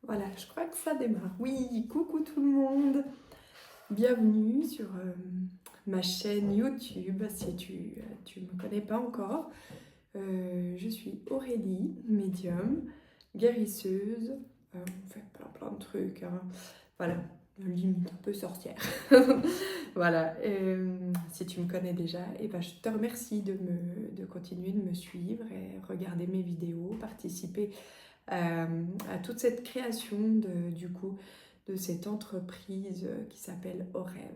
Voilà, je crois que ça démarre. Oui, coucou tout le monde. Bienvenue sur ma chaîne YouTube, si tu me connais pas encore. Je suis Aurélie, médium, guérisseuse. On fait plein de trucs, hein. Voilà, limite un peu sorcière. Voilà, si tu me connais déjà, et ben, je te remercie de continuer de me suivre et regarder mes vidéos, participer à toute cette création de cette entreprise qui s'appelle Au Rêve.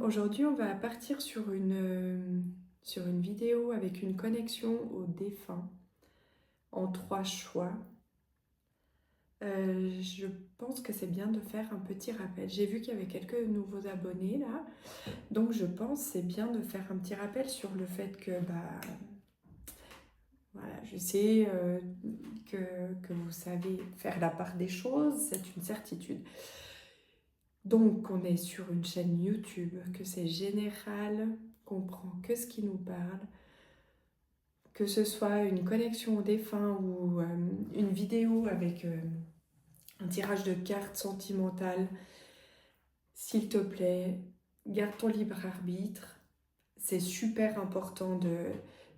Aujourd'hui, on va partir sur une vidéo avec une connexion au défunt en 3 choix. Je pense que c'est bien de faire un petit rappel. J'ai vu qu'il y avait quelques nouveaux abonnés là, donc je pense que c'est bien de faire un petit rappel sur le fait que voilà, je sais que vous savez faire la part des choses, c'est une certitude. Donc, on est sur une chaîne YouTube, que c'est général, qu'on prend que ce qui nous parle, que ce soit une connexion au défunt ou une vidéo avec un tirage de cartes sentimentales. S'il te plaît, garde ton libre arbitre. C'est super important de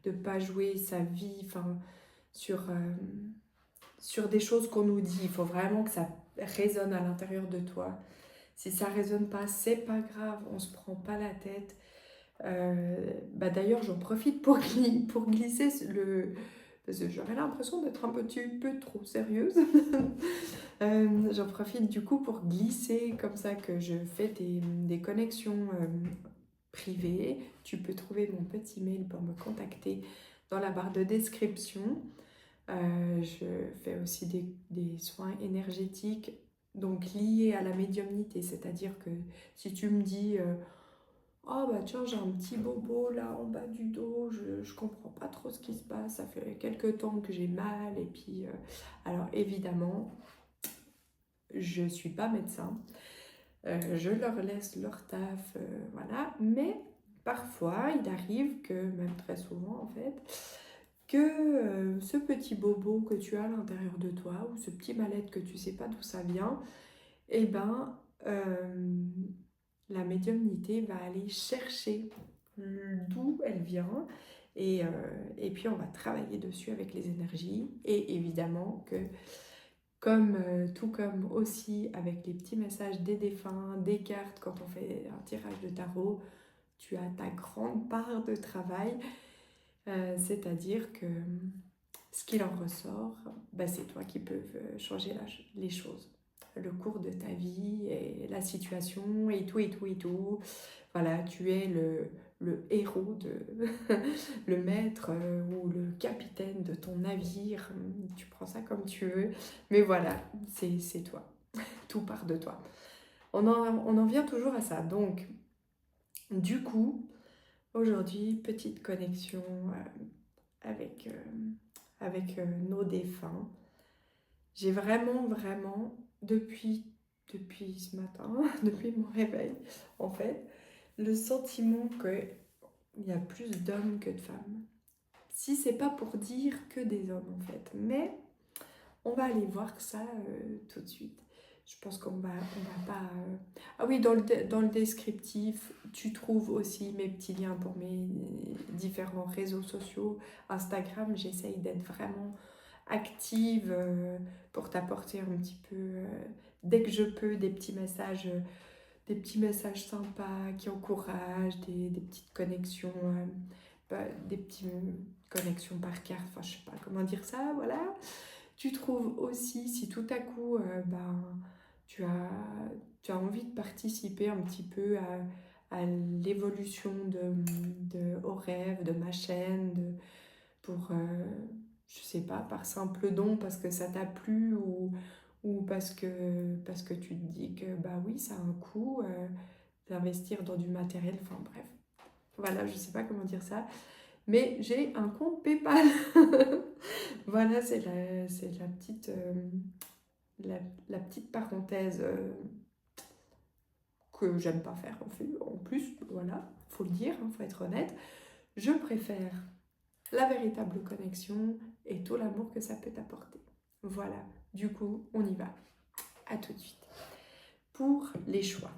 ne pas jouer sa vie sur des choses qu'on nous dit. Il faut vraiment que ça résonne à l'intérieur de toi. Si ça résonne pas, c'est pas grave, on se prend pas la tête. D'ailleurs, j'en profite pour glisser parce que j'aurais l'impression d'être un petit peu trop sérieuse. J'en profite du coup pour glisser comme ça que je fais des connexions privées. Tu peux trouver mon petit mail pour me contacter dans la barre de description. Je fais aussi des soins énergétiques, donc liés à la médiumnité, c'est-à-dire que si tu me dis oh bah tiens, j'ai un petit bobo là en bas du dos, je comprends pas trop ce qui se passe, ça fait quelques temps que j'ai mal, et puis alors évidemment, je suis pas médecin, je leur laisse leur taf, voilà, mais parfois il arrive que, même très souvent en fait, que ce petit bobo que tu as à l'intérieur de toi, ou ce petit mal-être que tu sais pas d'où ça vient, eh ben, la médiumnité va aller chercher d'où elle vient, et puis on va travailler dessus avec les énergies, et évidemment que tout comme aussi avec les petits messages des défunts, des cartes, quand on fait un tirage de tarot, tu as ta grande part de travail, c'est-à-dire que ce qu'il en ressort, c'est toi qui peux changer les choses, le cours de ta vie et la situation et tout et tout et tout. Voilà, tu es le héros, le maître ou le capitaine de ton navire. Tu prends ça comme tu veux, mais voilà, c'est toi. Tout part de toi. On en vient toujours à ça. Donc, du coup, aujourd'hui, petite connexion avec, nos défunts. J'ai vraiment, depuis ce matin, depuis mon réveil, en fait, le sentiment qu'il y a plus d'hommes que de femmes. Si c'est pas pour dire que des hommes, en fait. Mais on va aller voir ça tout de suite. Je pense qu'on va pas... Ah oui, dans le descriptif, tu trouves aussi mes petits liens pour mes différents réseaux sociaux. Instagram, j'essaye d'être vraiment active pour t'apporter un petit peu, dès que je peux, des petits messages sympas qui encouragent, des petites connexions, des petites connexions par carte, enfin je sais pas comment dire ça, voilà. Tu trouves aussi, si tout à coup tu as, tu as envie de participer un petit peu à l'évolution au rêve, de ma chaîne, pour, je sais pas, par simple don, parce que ça t'a plu, ou parce que tu te dis que bah oui, ça a un coût d'investir dans du matériel, enfin bref. Voilà, je sais pas comment dire ça, mais j'ai un compte PayPal. Voilà, c'est la petite parenthèse que j'aime pas faire en plus, voilà, faut le dire, faut être honnête. Je préfère la véritable connexion et tout l'amour que ça peut t'apporter. Voilà, du coup, on y va. À tout de suite. Pour les choix.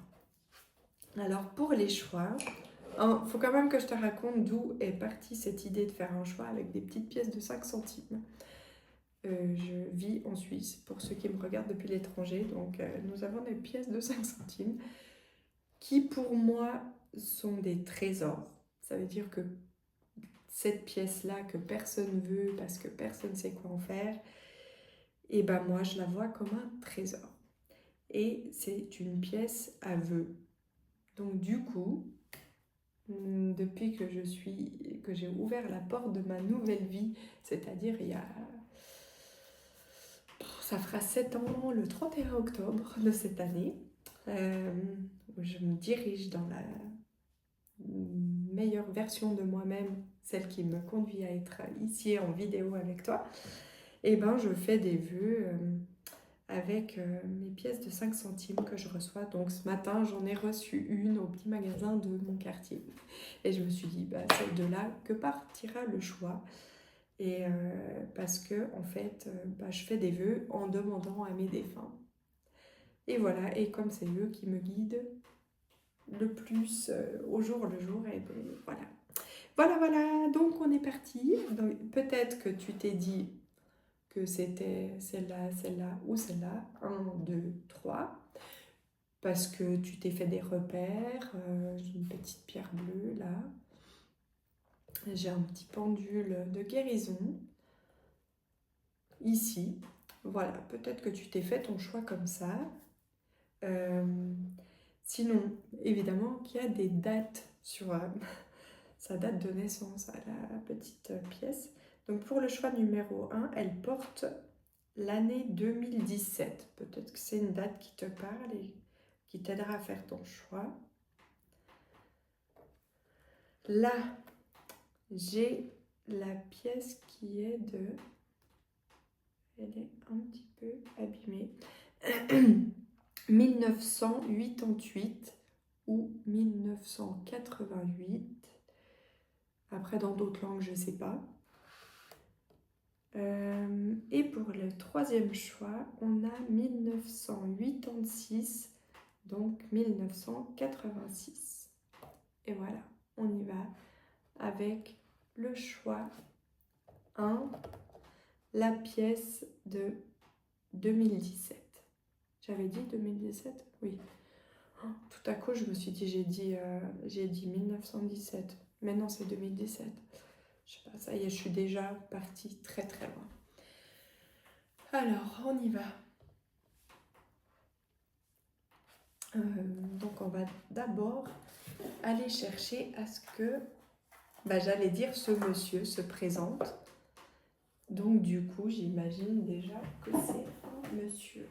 Alors, pour les choix, il faut quand même que je te raconte d'où est partie cette idée de faire un choix avec des petites pièces de 5 centimes. Je vis en Suisse, pour ceux qui me regardent depuis l'étranger, donc nous avons des pièces de 5 centimes qui, pour moi, sont des trésors. Ça veut dire que cette pièce-là que personne veut parce que personne ne sait quoi en faire, et ben moi, je la vois comme un trésor. Et c'est une pièce à vœux. Donc du coup, depuis que j'ai ouvert la porte de ma nouvelle vie, c'est-à-dire ça fera 7 ans le 31 octobre de cette année, où je me dirige dans la meilleure version de moi-même, celle qui me conduit à être ici en vidéo avec toi, et ben je fais des vœux avec mes pièces de 5 centimes que je reçois. Donc ce matin, j'en ai reçu une au petit magasin de mon quartier. Et je me suis dit, bah, c'est de là que partira le choix. Et parce que, en fait, je fais des vœux en demandant à mes défunts. Et voilà, et comme c'est eux qui me guident le plus au jour le jour, et ben, voilà. Voilà, donc on est parti. Peut-être que tu t'es dit que c'était celle-là ou celle-là. 1, 2, 3. Parce que tu t'es fait des repères. J'ai une petite pierre bleue là. J'ai un petit pendule de guérison. Ici. Voilà, peut-être que tu t'es fait ton choix comme ça. Sinon, évidemment qu'il y a des dates sur sa date de naissance à la petite pièce. Donc pour le choix numéro 1, elle porte l'année 2017. Peut-être que c'est une date qui te parle et qui t'aidera à faire ton choix. Là, j'ai la pièce qui est de... Elle est un petit peu abîmée. 1988 ou 1988. Après, dans d'autres langues, je ne sais pas. Et pour le troisième choix, on a 1986, donc 1986. Et voilà, on y va avec le choix 1, la pièce de 2017. J'avais dit 2017? Oui. Oh, tout à coup, je me suis dit, j'ai dit 1917. Mais non, c'est 2017. Je sais pas, ça y est, je suis déjà partie très très loin. Alors, on y va. Donc, on va d'abord aller chercher à ce que, j'allais dire, ce monsieur se présente. Donc, du coup, j'imagine déjà que c'est un monsieur.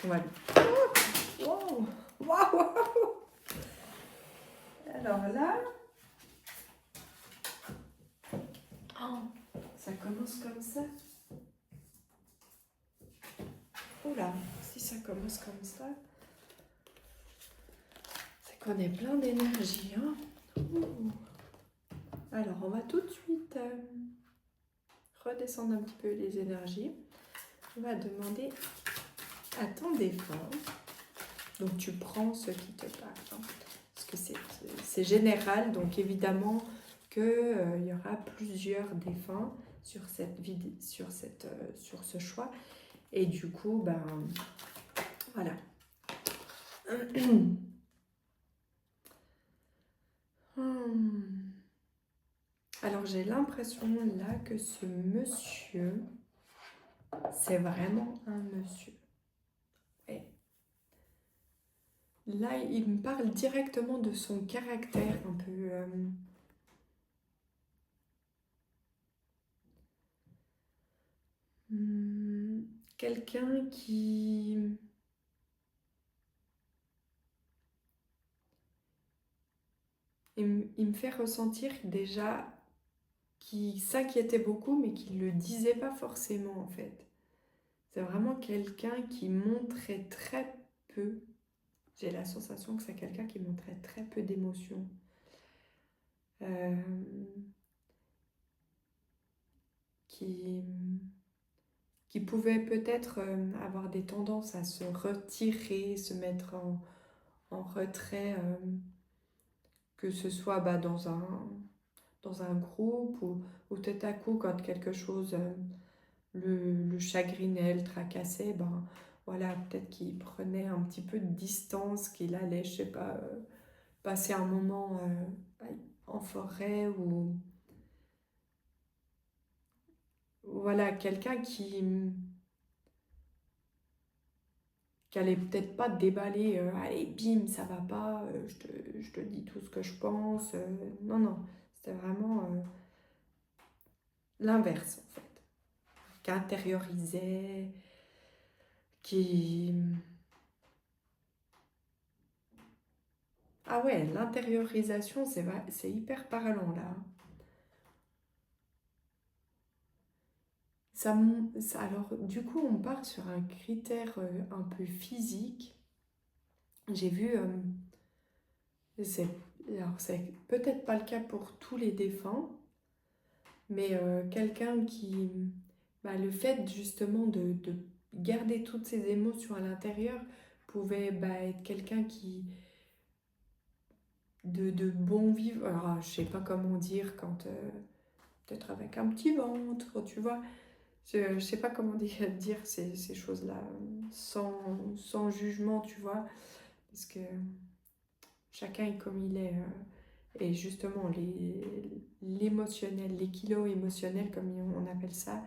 Voilà. Wow! Wow! Alors là... Oh, ça commence comme ça. Oula, si ça commence comme ça, c'est qu'on est plein d'énergie. Hein. Alors, on va tout de suite redescendre un petit peu les énergies. On va demander à ton défunt. Donc, tu prends ce qui te parle. Hein, parce que c'est général. Donc, évidemment qu'il y aura plusieurs défunts sur ce choix. Et du coup, voilà. Alors j'ai l'impression là que ce monsieur, c'est vraiment un monsieur. Et là, il me parle directement de son caractère un peu... quelqu'un qui... Il me fait ressentir déjà qu'il s'inquiétait beaucoup, mais qu'il ne le disait pas forcément en fait. C'est vraiment quelqu'un qui montrait très peu. J'ai la sensation que c'est quelqu'un qui montrait très peu d'émotions. qui, qui pouvait peut-être avoir des tendances à se retirer, se mettre en retrait, que ce soit dans un groupe ou tout à coup quand quelque chose le chagrinait, le tracassait, ben voilà, peut-être qu'il prenait un petit peu de distance, qu'il allait, je sais pas, passer un moment en forêt ou voilà, quelqu'un qui allait peut-être pas te déballer, allez, bim, ça va pas, je te dis tout ce que je pense. Non, non, c'était vraiment l'inverse en fait, qui intériorisait, qui... Ah ouais, l'intériorisation, c'est hyper parlant là. Alors, du coup, on part sur un critère un peu physique. J'ai vu, c'est, alors c'est peut-être pas le cas pour tous les défunts, mais quelqu'un qui, bah, le fait justement de garder toutes ses émotions à l'intérieur pouvait bah, être quelqu'un qui, de bon vivre, alors je sais pas comment dire, quand peut-être avec un petit ventre, tu vois, je sais pas comment dire ces choses-là, sans jugement, tu vois, parce que chacun est comme il est. Et justement, l'émotionnel, les kilos émotionnels, comme on appelle ça,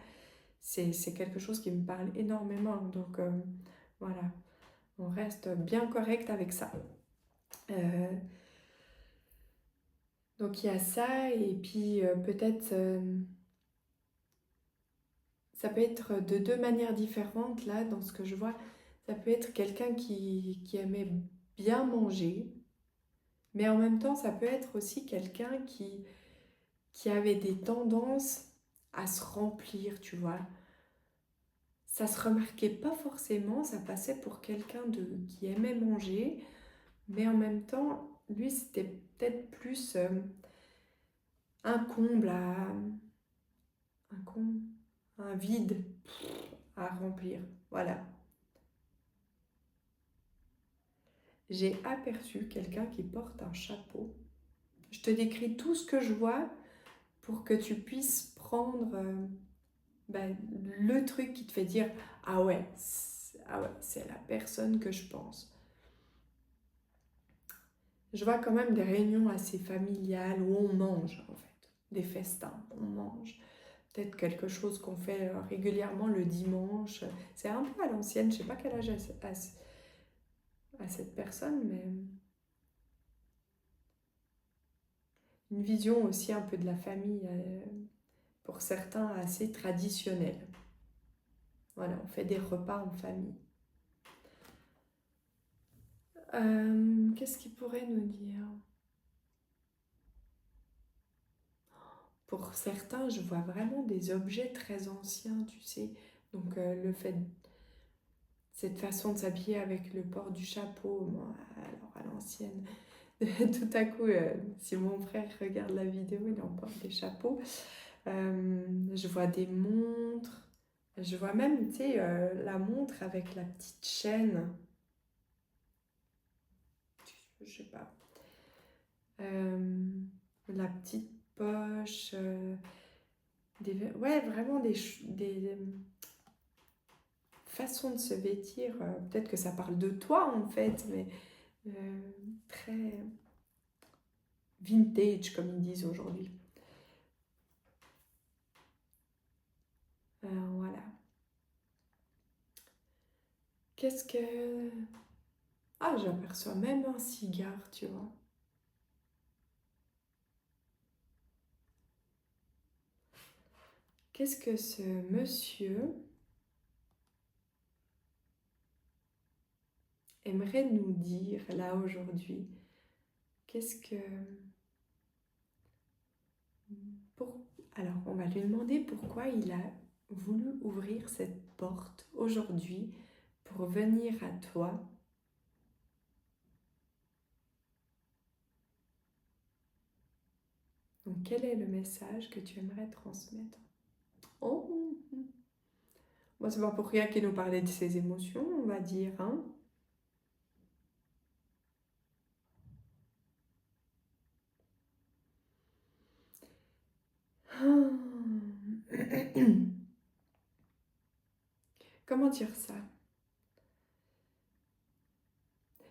c'est quelque chose qui me parle énormément. Donc voilà, on reste bien correct avec ça. Donc il y a ça, et puis peut-être, ça peut être de deux manières différentes, là, dans ce que je vois. Ça peut être quelqu'un qui aimait bien manger, mais en même temps, ça peut être aussi quelqu'un qui avait des tendances à se remplir, tu vois. Ça se remarquait pas forcément, ça passait pour quelqu'un qui aimait manger, mais en même temps, lui, c'était peut-être plus un comble un comble, un vide à remplir. Voilà. J'ai aperçu quelqu'un qui porte un chapeau. Je te décris tout ce que je vois pour que tu puisses prendre ben, le truc qui te fait dire ah ouais, c'est la personne que je pense. Je vois quand même des réunions assez familiales où on mange en fait, des festins, on mange. Peut-être quelque chose qu'on fait régulièrement le dimanche. C'est un peu à l'ancienne, je sais pas quel âge a cette personne, mais une vision aussi un peu de la famille, pour certains assez traditionnelle. Voilà, on fait des repas en famille. Qu'est-ce qu'il pourrait nous dire? Pour certains, je vois vraiment des objets très anciens, tu sais. Donc le fait, cette façon de s'habiller avec le port du chapeau, moi, alors à l'ancienne, tout à coup, si mon frère regarde la vidéo, il en porte des chapeaux. Je vois des montres. Je vois même, tu sais, la montre avec la petite chaîne. Je sais pas. La petite poche. Ouais, vraiment des façons de se vêtir. Peut-être que ça parle de toi, en fait, mais très vintage, comme ils disent aujourd'hui. Voilà. Qu'est-ce que... Ah, j'aperçois même un cigare, tu vois. Qu'est-ce que ce monsieur aimerait nous dire là aujourd'hui? Qu'est-ce que... Pour... Alors, on va lui demander pourquoi il a voulu ouvrir cette porte aujourd'hui pour venir à toi. Donc, quel est le message que tu aimerais transmettre? Oh, moi, c'est pas pour rien qu'il nous parlait de ses émotions, on va dire, hein. Comment dire ça?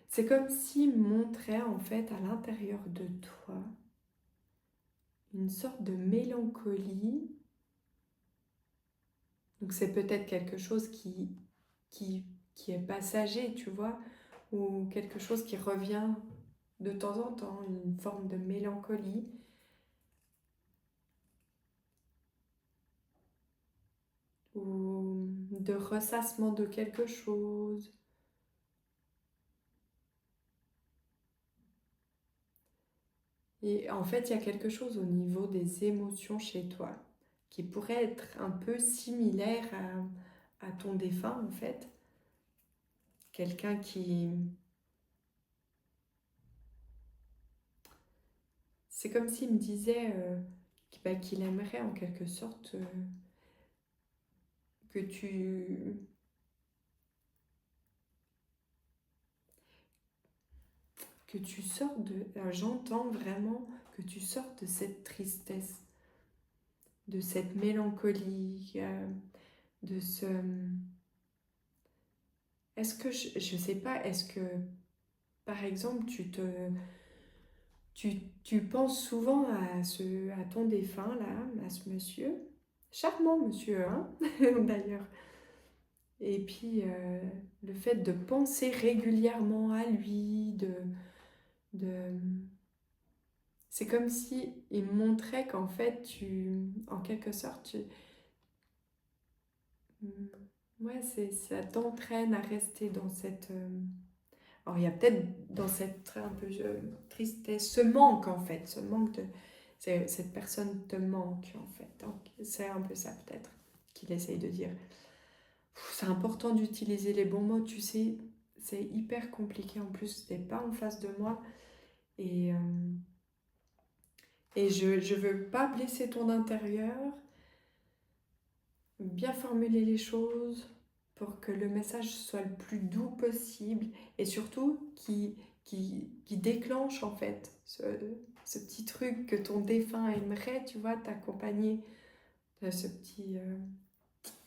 C'est comme s'il montrait en fait à l'intérieur de toi une sorte de mélancolie. Donc c'est peut-être quelque chose qui, qui est passager, tu vois, ou quelque chose qui revient de temps en temps, une forme de mélancolie. Ou de ressassement de quelque chose. Et en fait, il y a quelque chose au niveau des émotions chez toi qui pourrait être un peu similaire à ton défunt, en fait. Quelqu'un qui... C'est comme s'il me disait qu'il aimerait en quelque sorte que tu... que tu sortes de... J'entends vraiment que tu sortes de cette tristesse, de cette mélancolie, de ce... Est-ce que, je sais pas, est-ce que, par exemple, tu penses souvent à ton défunt, là, à ce monsieur, charmant monsieur, hein, d'ailleurs, et puis le fait de penser régulièrement à lui, de... C'est comme si il montrait qu'en fait, en quelque sorte, ouais, ça t'entraîne à rester dans cette... Alors, il y a peut-être dans cette un peu tristesse, ce manque en fait, ce manque de... Cette personne te manque en fait. Donc, c'est un peu ça peut-être qu'il essaye de dire. C'est important d'utiliser les bons mots, tu sais, c'est hyper compliqué en plus, t'es pas en face de moi et, euh, et je veux pas blesser ton intérieur, bien formuler les choses pour que le message soit le plus doux possible et surtout qui déclenche en fait ce petit truc que ton défunt aimerait, tu vois, t'accompagner de ce petit...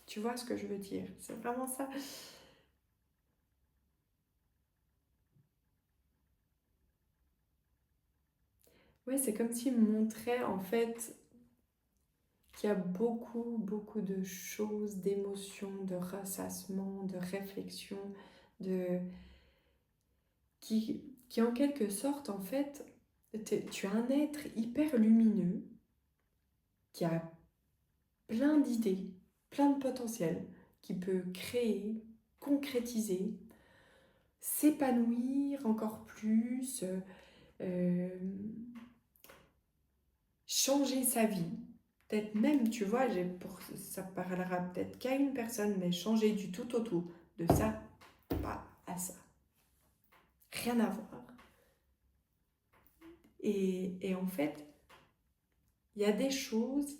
tu vois ce que je veux dire? C'est vraiment ça. Ouais, c'est comme s'il montrait en fait qu'il y a beaucoup, beaucoup de choses, d'émotions, de ressassements, de réflexions, de... qui en quelque sorte, en fait, tu as un être hyper lumineux qui a plein d'idées, plein de potentiel, qui peut créer, concrétiser, s'épanouir encore plus, euh, changer sa vie. Peut-être même, tu vois, ça parlera peut-être qu'à une personne, mais changer du tout au tout, de ça pas à ça. Rien à voir. Et en fait, il y a des choses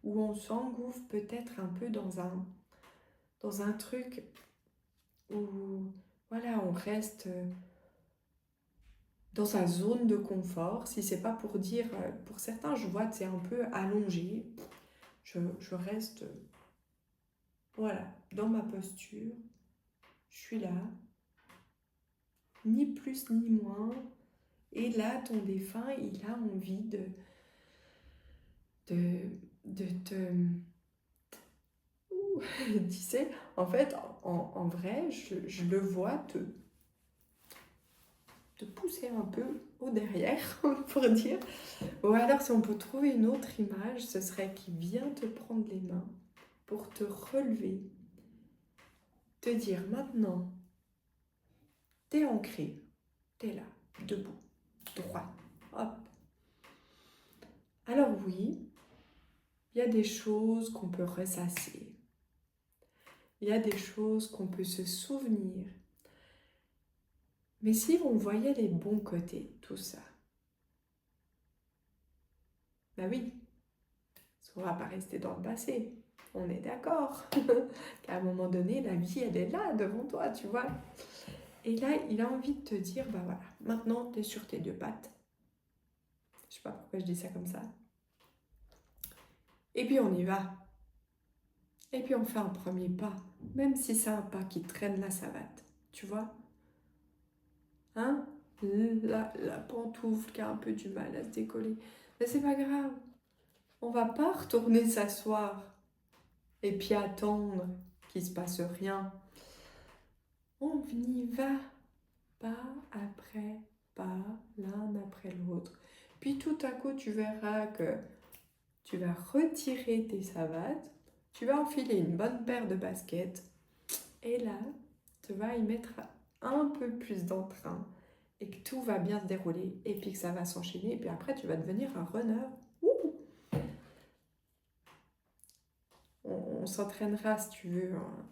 où on s'engouffre peut-être un peu dans un truc où voilà, on reste dans sa zone de confort. Si c'est pas pour dire, pour certains, je vois que c'est un peu allongé. Je reste, voilà, dans ma posture. Je suis là, ni plus ni moins. Et là, ton défunt, il a envie de, de te... Tu sais, en fait, en vrai, je le vois te pousser un peu au derrière, pour dire. Ou alors, si on peut trouver une autre image, ce serait qu'il vient te prendre les mains pour te relever, te dire maintenant, t'es ancré, t'es là, debout, droit, hop. Alors oui, il y a des choses qu'on peut ressasser, il y a des choses qu'on peut se souvenir. Mais si on voyait les bons côtés de tout ça, bah oui, parce qu'on va pas rester dans le passé. On est d'accord qu'à un moment donné, la vie, elle est là devant toi, tu vois. Et là, il a envie de te dire, bah voilà, maintenant, tu es sur tes deux pattes. Je sais pas pourquoi je dis ça comme ça. Et puis, on y va. Et puis, on fait un premier pas. Même si c'est un pas qui traîne la savate, tu vois. Hein? La pantoufle qui a un peu du mal à se décoller. Mais c'est pas grave. On va pas retourner s'asseoir et puis attendre qu'il se passe rien. On y va, pas après pas, l'un après l'autre. Puis tout à coup, tu verras que tu vas retirer tes savates, tu vas enfiler une bonne paire de baskets, et là, tu vas y mettre un peu plus d'entrain, et que tout va bien se dérouler, et puis que ça va s'enchaîner, et puis après, tu vas devenir un runner. Ouh, on s'entraînera si tu veux, hein.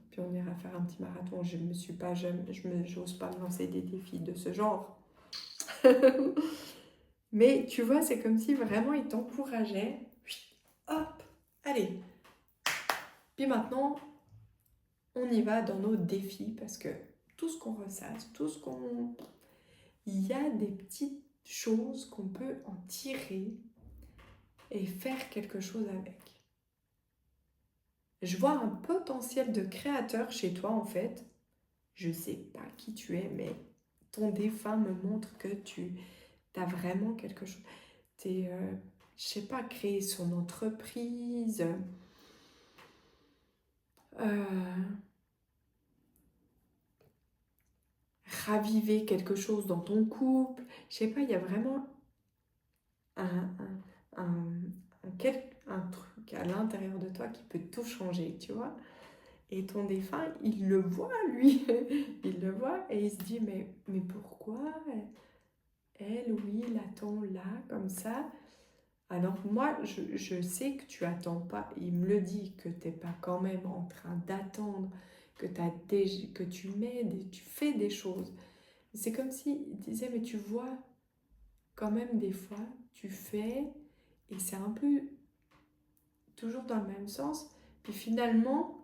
Puis on ira faire un petit marathon. Je me suis pas j'ose pas me lancer des défis de ce genre. Mais tu vois, c'est comme si vraiment il t'encourageait. Hop, allez. Puis maintenant, on y va dans nos défis parce que tout ce qu'on ressasse, tout ce qu'on... Il y a des petites choses qu'on peut en tirer et faire quelque chose avec. Je vois un potentiel de créateur chez toi en fait. Je sais pas qui tu es, mais ton défunt me montre que tu as vraiment quelque chose. T'es, je sais pas, créer son entreprise, raviver quelque chose dans ton couple. Je sais pas, il y a vraiment un, un truc à l'intérieur de toi qui peut tout changer, tu vois. Et ton défunt, il le voit, lui. Il le voit et il se dit, mais pourquoi elle ou il attend là, comme ça? Alors moi, je sais que tu attends pas. Il me le dit que tu n'es pas quand même en train d'attendre, que tu m'aides, tu fais des choses. C'est comme s'il disait, mais tu vois, quand même des fois, tu fais, et c'est un peu toujours dans le même sens. Puis finalement,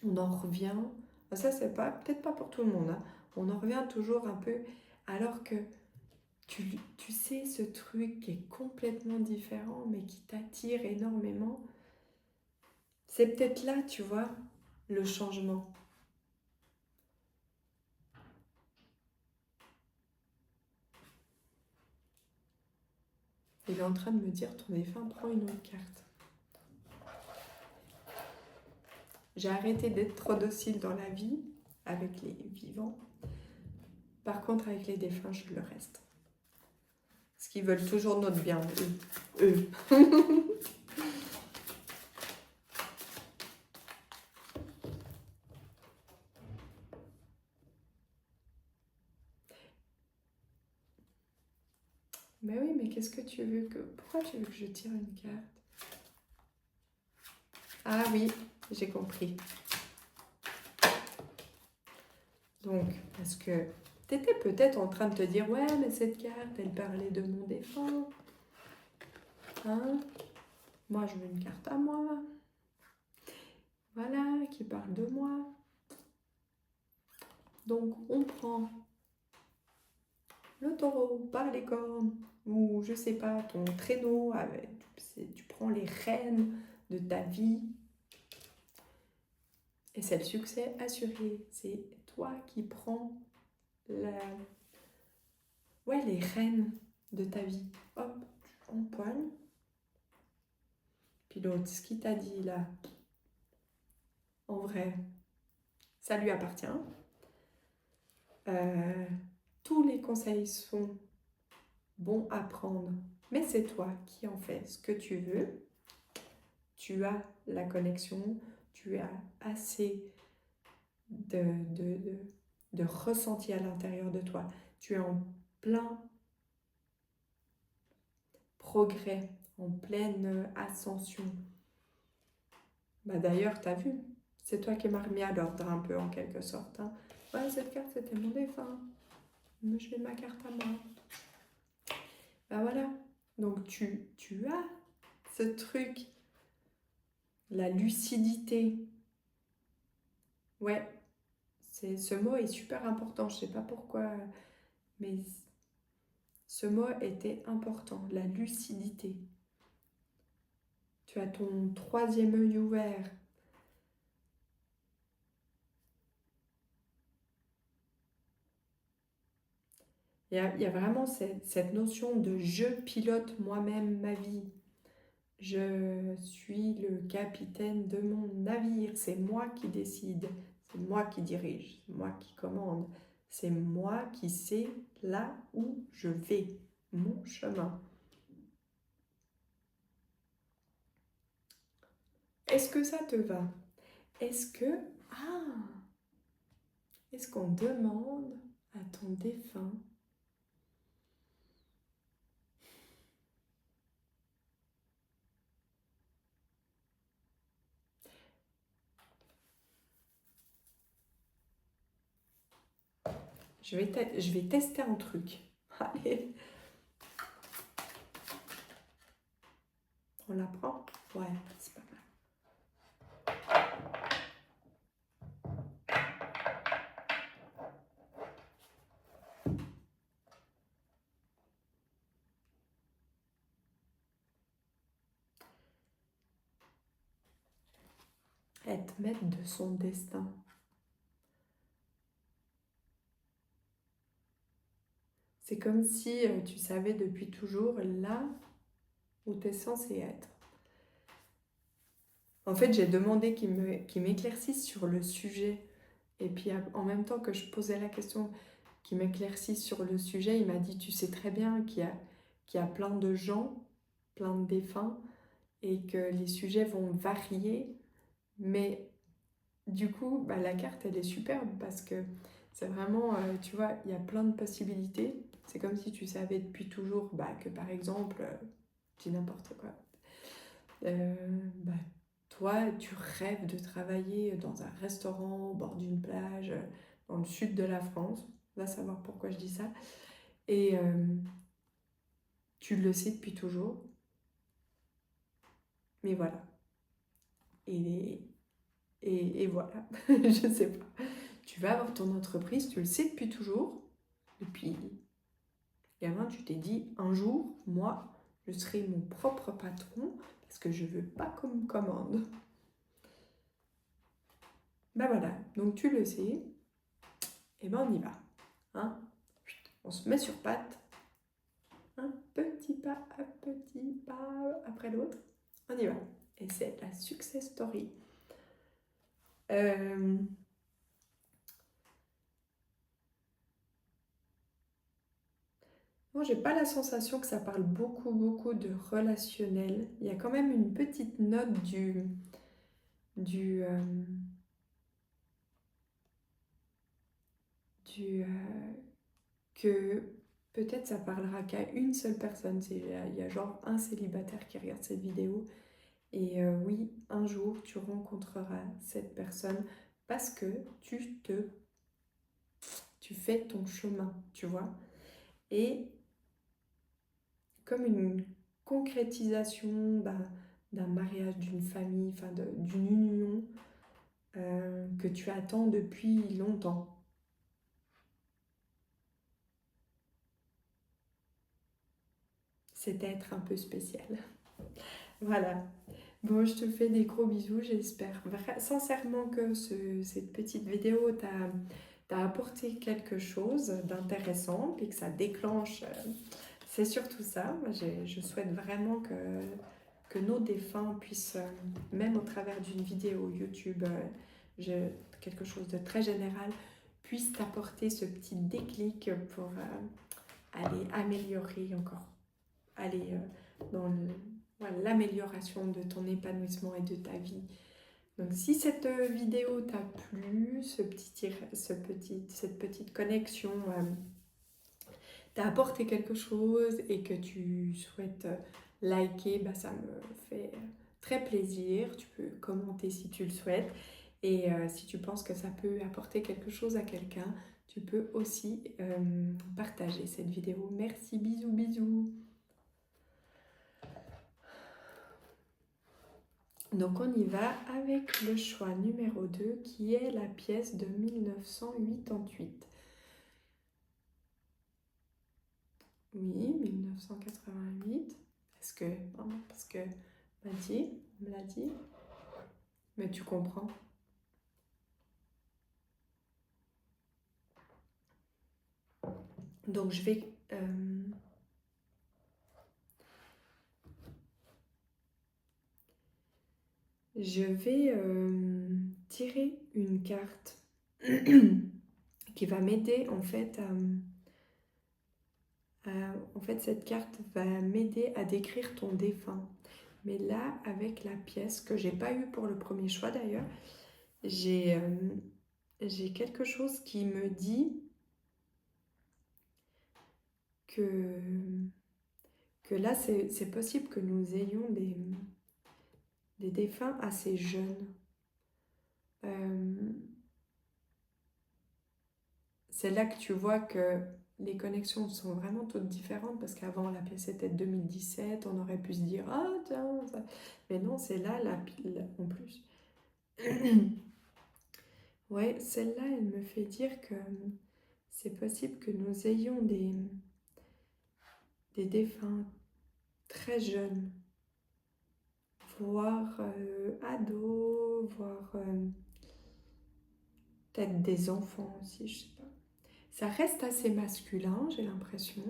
on en revient. Ça, c'est pas, peut-être pas pour tout le monde, hein. On en revient toujours un peu, alors que tu sais, ce truc qui est complètement différent, mais qui t'attire énormément, c'est peut-être là, tu vois, le changement. Il est en train de me dire, ton défunt, prends une autre carte. J'ai arrêté d'être trop docile dans la vie, avec les vivants. Par contre, avec les défunts, je le reste. Parce qu'ils veulent toujours notre bien, eux. Mais oui, mais qu'est-ce que tu veux que... Pourquoi tu veux que je tire une carte? Ah oui, j'ai compris. Donc, parce que tu étais peut-être en train de te dire, ouais, mais cette carte, elle parlait de mon défunt. Hein? Moi, je veux une carte à moi. Voilà, qui parle de moi. Donc, on prend le taureau par les cornes, ou je sais pas, ton traîneau, tu prends les rênes de ta vie, et c'est le succès assuré. C'est toi qui prends les rênes de ta vie. Hop, tu empoignes. Puis l'autre, ce qu'il t'a dit là, en vrai, ça lui appartient. Tous les conseils sont bons à prendre, mais c'est toi qui en fais ce que tu veux. Tu as la connexion, tu as assez de ressenti à l'intérieur de toi. Tu es en plein progrès, en pleine ascension. Bah d'ailleurs, tu as vu, c'est toi qui m'as remis à l'ordre un peu en quelque sorte. Hein. Ouais, cette carte, c'était mon défunt. Je mets ma carte à moi. Bah voilà. Donc tu as ce truc la lucidité. Ouais, ce mot est super important, je sais pas pourquoi, mais ce mot était important, la lucidité. Tu as ton troisième œil ouvert. Il y a vraiment cette notion de je pilote moi-même ma vie. Je suis le capitaine de mon navire. C'est moi qui décide. C'est moi qui dirige. C'est moi qui commande. C'est moi qui sais là où je vais. Mon chemin. Est-ce que ça te va? Est-ce que... Ah! Est-ce qu'on demande à ton défunt... Je vais tester un truc. Allez, on la prend? Ouais, c'est pas mal. Être maître de son destin. C'est comme si tu savais depuis toujours là où tu es censé être. En fait, j'ai demandé qu'il m'éclaircisse sur le sujet. Et puis en même temps que je posais la question, qu'il m'éclaircisse sur le sujet, il m'a dit, tu sais très bien qu'il y a plein de gens, plein de défunts, et que les sujets vont varier. Mais du coup, bah, la carte, elle est superbe parce que c'est vraiment, tu vois, il y a plein de possibilités. C'est comme si tu savais depuis toujours bah, que par exemple, je dis n'importe quoi, bah, toi, tu rêves de travailler dans un restaurant au bord d'une plage dans le sud de la France. Va savoir pourquoi je dis ça. Et tu le sais depuis toujours. Mais voilà. Et, et voilà. Je sais pas. Tu vas avoir ton entreprise, tu le sais depuis toujours. Et puis, gamin, tu t'es dit, un jour, moi, je serai mon propre patron parce que je veux pas qu'on me commande. Ben voilà, donc tu le sais, et ben on y va. Hein, on se met sur pattes, un petit pas après l'autre, on y va. Et c'est la success story. Moi, j'ai pas la sensation que ça parle beaucoup de relationnel. Il y a quand même une petite note du, que peut-être ça parlera qu'à une seule personne. Il y a genre un célibataire qui regarde cette vidéo. Et oui, un jour, tu rencontreras cette personne parce que tu fais ton chemin, tu vois. Et comme une concrétisation d'un mariage, d'une famille, enfin d'une union que tu attends depuis longtemps. C'est être un peu spécial. Voilà. Bon, je te fais des gros bisous. J'espère sincèrement que cette petite vidéo t'a apporté quelque chose d'intéressant et que ça déclenche. C'est surtout ça. Moi, je souhaite vraiment que nos défunts puissent, même au travers d'une vidéo YouTube, quelque chose de très général, puissent t'apporter ce petit déclic pour aller améliorer encore, aller dans voilà, l'amélioration de ton épanouissement et de ta vie. Donc si cette vidéo t'a plu, cette petite connexion t'a apporté quelque chose et que tu souhaites liker, bah, ça me fait très plaisir. Tu peux commenter si tu le souhaites. Et si tu penses que ça peut apporter quelque chose à quelqu'un, tu peux aussi partager cette vidéo. Merci, bisous, bisous. Donc on y va avec le choix numéro 2 qui est la pièce de 1988. Oui, 1988. Est-ce que... Non, parce que on me l'a dit. Mais tu comprends. Donc je vais... tirer une carte qui va m'aider en fait en fait cette carte va m'aider à décrire ton défunt. Mais là, avec la pièce que j'ai pas eue pour le premier choix d'ailleurs, j'ai quelque chose qui me dit que là, c'est possible que nous ayons des défunts assez jeunes. C'est là que tu vois que les connexions sont vraiment toutes différentes parce qu'avant la pièce était de 2017, on aurait pu se dire ah tiens ça. Mais non, c'est là en plus. Ouais, celle-là elle me fait dire que c'est possible que nous ayons des défunts très jeunes, voire ados, voire peut-être des enfants aussi, je sais pas. Ça reste assez masculin, j'ai l'impression,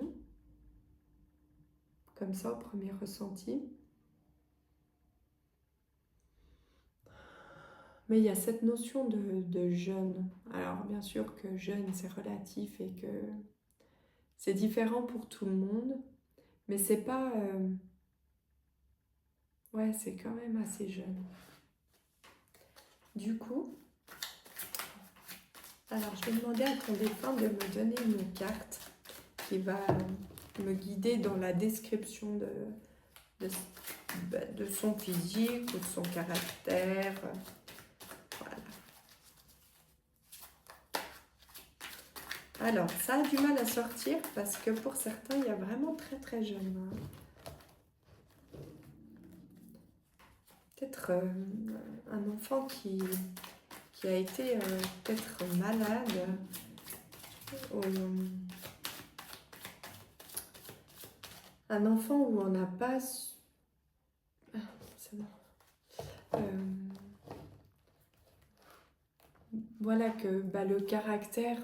comme ça au premier ressenti. Mais il y a cette notion de jeune. Alors bien sûr que jeune c'est relatif et que c'est différent pour tout le monde, mais c'est pas... Ouais, c'est quand même assez jeune. Du coup, alors je vais demander à ton défunt de me donner une carte qui va me guider dans la description de son physique ou de son caractère. Voilà. Alors, ça a du mal à sortir parce que pour certains, il y a vraiment très très jeune. Peut-être un enfant qui a été peut-être malade. Un enfant où on n'a pas... Ah, c'est bon. Voilà que le caractère...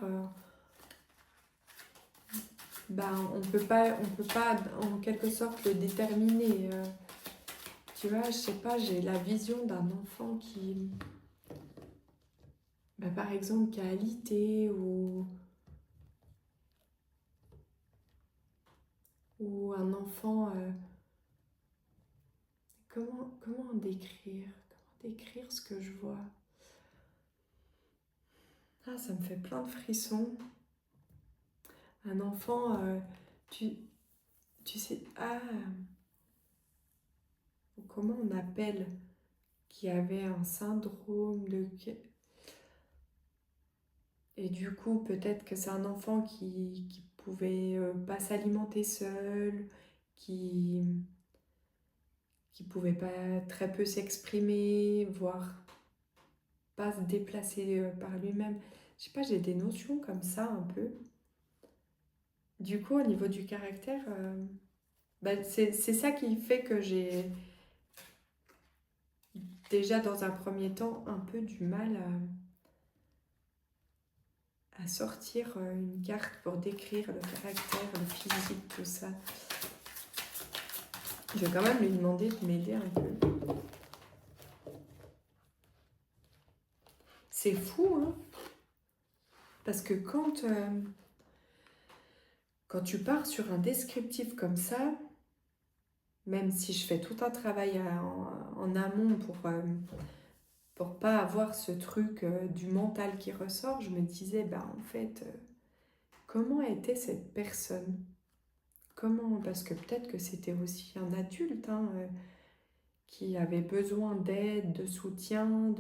on peut pas en quelque sorte le déterminer. Tu vois, je sais pas, j'ai la vision d'un enfant qui... par exemple, qui a alité ou un enfant... Comment décrire ce que je vois? Ah, ça me fait plein de frissons. Un enfant, tu sais... Ah, comment on appelle? Qui avait un syndrome de... Et du coup, peut-être que c'est un enfant qui pouvait pas s'alimenter seul, qui pouvait pas très peu s'exprimer, voire pas se déplacer par lui-même. Je sais pas, j'ai des notions comme ça un peu. Du coup, au niveau du caractère, c'est ça qui fait que j'ai déjà dans un premier temps un peu du mal à sortir une carte pour décrire le caractère, le physique, tout ça. Je vais quand même lui demander de m'aider un peu. C'est fou, hein? Parce que quand tu pars sur un descriptif comme ça, même si je fais tout un travail en amont pour pas avoir ce truc du mental qui ressort, je me disais, en fait, comment était cette personne? Comment? Parce que peut-être que c'était aussi un adulte qui avait besoin d'aide, de soutien,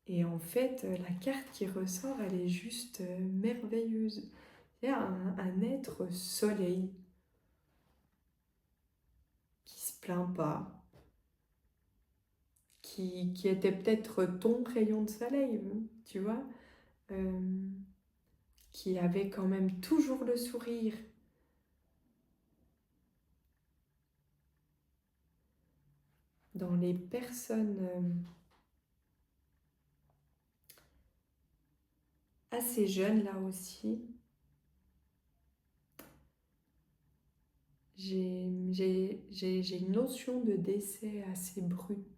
Et en fait, la carte qui ressort, elle est juste merveilleuse. Il y a un être soleil qui se plaint pas, qui était peut-être ton rayon de soleil, tu vois, qui avait quand même toujours le sourire. Dans les personnes assez jeunes là aussi, j'ai une notion de décès assez brutale.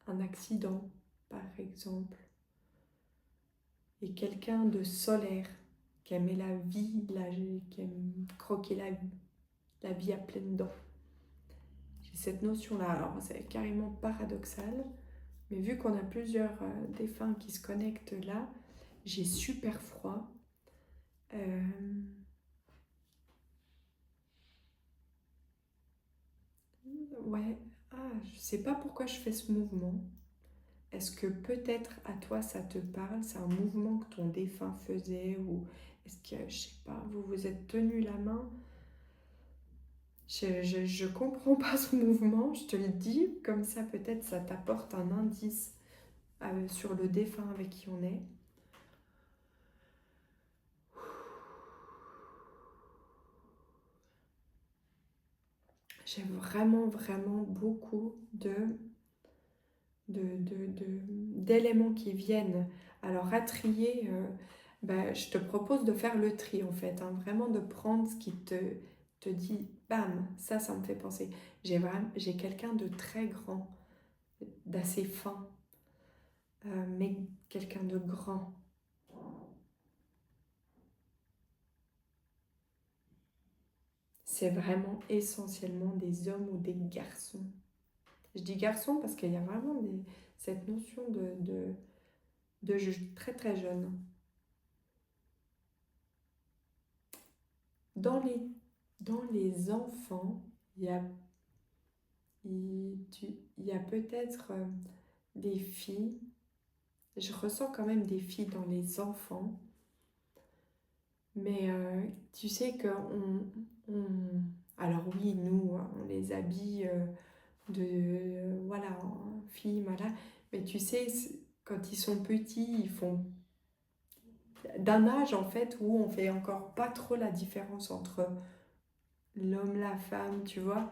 Un accident, par exemple. Et quelqu'un de solaire, qui aimait la vie, qui aime croquer la vie à pleines dents. J'ai cette notion-là. Alors, c'est carrément paradoxal, mais vu qu'on a plusieurs défunts qui se connectent là, j'ai super froid. Ouais, je sais pas pourquoi je fais ce mouvement. Est-ce que peut-être à toi ça te parle? C'est un mouvement que ton défunt faisait? Ou est-ce que, je sais pas, vous vous êtes tenu la main? Je comprends pas ce mouvement, je te le dis, comme ça peut-être ça t'apporte un indice sur le défunt avec qui on est. J'ai vraiment, vraiment beaucoup d'éléments qui viennent. Alors à trier, je te propose de faire le tri en fait, hein, vraiment de prendre ce qui te dit, bam, ça me fait penser. J'ai quelqu'un de très grand, d'assez fin, mais quelqu'un de grand. C'est vraiment essentiellement des hommes ou des garçons. Je dis garçons parce qu'il y a vraiment cette notion de très très jeune. Dans les enfants, il y a peut-être des filles. Je ressens quand même des filles dans les enfants. Mais tu sais que alors oui, nous, on les habille voilà, en filles, voilà. Mais tu sais, quand ils sont petits, ils font d'un âge en fait où on fait encore pas trop la différence entre l'homme, la femme, tu vois.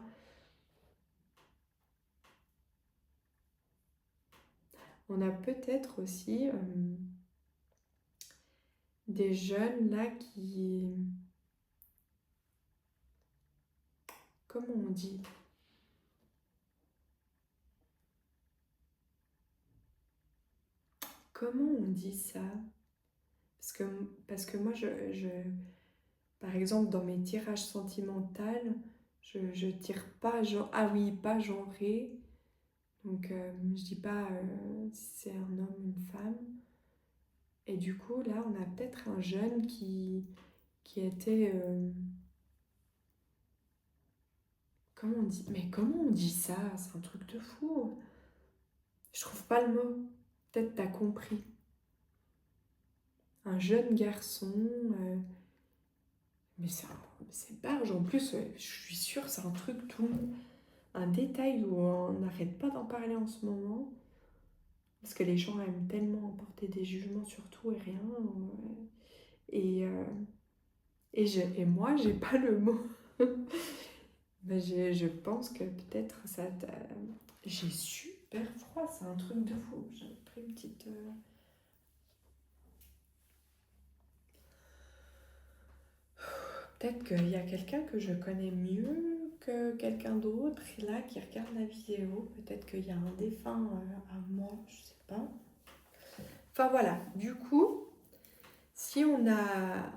On a peut-être aussi des jeunes là qui... Comment on dit? Comment on dit ça? Parce que moi, par exemple, dans mes tirages sentimentaux, je tire pas genre... Ah oui, pas genré. Donc, je dis pas si c'est un homme ou une femme. Et du coup, là, on a peut-être un jeune qui était... comment on dit? Mais comment on dit ça? C'est un truc de fou. Je trouve pas le mot. Peut-être t'as compris. Un jeune garçon... mais c'est barge. En plus, je suis sûre, c'est un truc tout... Un détail où on n'arrête pas d'en parler en ce moment. Parce que les gens aiment tellement porter des jugements sur tout et rien. Et, et moi, j'ai pas le mot. Je pense que peut-être ça... J'ai super froid, c'est un truc de fou. J'ai pris une petite... Peut-être qu'il y a quelqu'un que je connais mieux que quelqu'un d'autre, là, qui regarde la vidéo. Peut-être qu'il y a un défunt à moi, je sais pas. Enfin voilà, du coup, si on a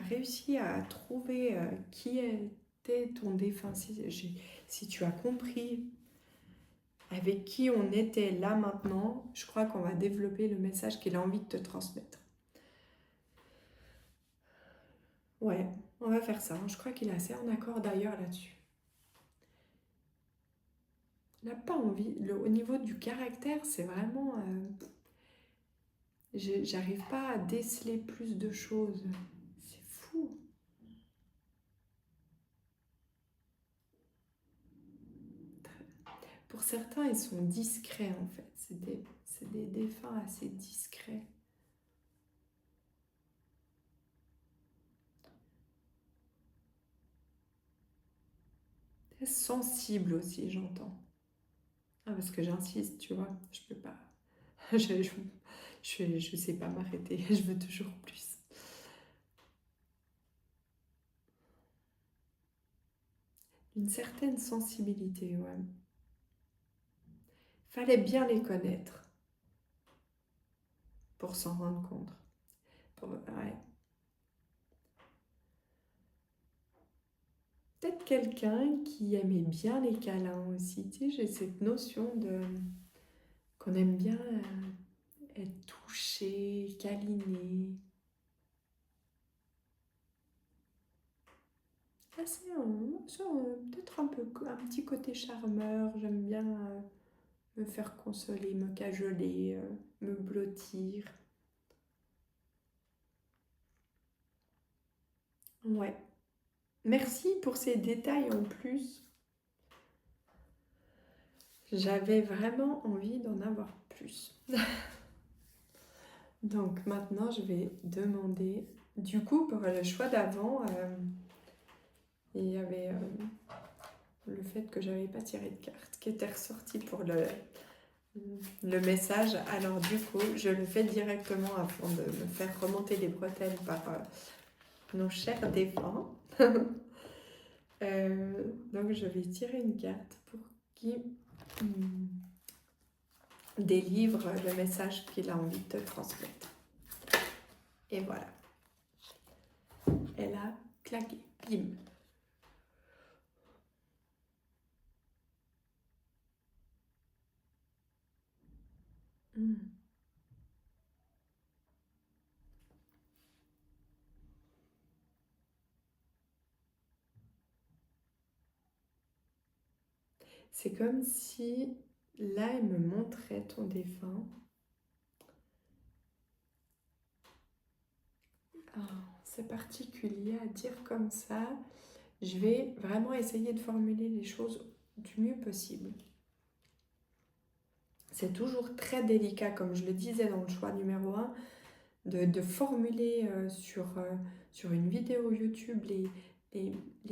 réussi à trouver qui était ton défunt, si tu as compris avec qui on était là maintenant, je crois qu'on va développer le message qu'il a envie de te transmettre. Ouais, on va faire ça. Je crois qu'il est assez en accord d'ailleurs là-dessus. Il n'a pas envie. Au niveau du caractère, c'est vraiment... j'arrive pas à déceler plus de choses. C'est fou. Pour certains, ils sont discrets en fait. C'est des défunts assez discrets. Très sensible aussi, j'entends. Ah, parce que j'insiste, tu vois, je peux pas. Je sais pas m'arrêter, je veux toujours plus. Une certaine sensibilité, ouais. Fallait bien les connaître pour s'en rendre compte. Ouais. Peut-être quelqu'un qui aimait bien les câlins aussi. Tu sais, j'ai cette notion de qu'on aime bien être touché, câliné. Ah, peut-être un petit côté charmeur. J'aime bien me faire consoler, me cajoler, me blottir. Ouais. Merci pour ces détails en plus. J'avais vraiment envie d'en avoir plus. Donc maintenant, je vais demander. Du coup, pour le choix d'avant, il y avait le fait que j'avais pas tiré de carte qui était ressorti pour le message. Alors du coup, je le fais directement afin de me faire remonter les bretelles par nos chers défunts. Donc je vais tirer une carte pour qui délivre le message qu'il a envie de te transmettre. Et voilà. Elle a claqué. Bim. C'est comme si là, elle me montrait ton défunt. Oh, c'est particulier à dire comme ça. Je vais vraiment essayer de formuler les choses du mieux possible. C'est toujours très délicat, comme je le disais dans le choix numéro 1, de formuler sur une vidéo YouTube les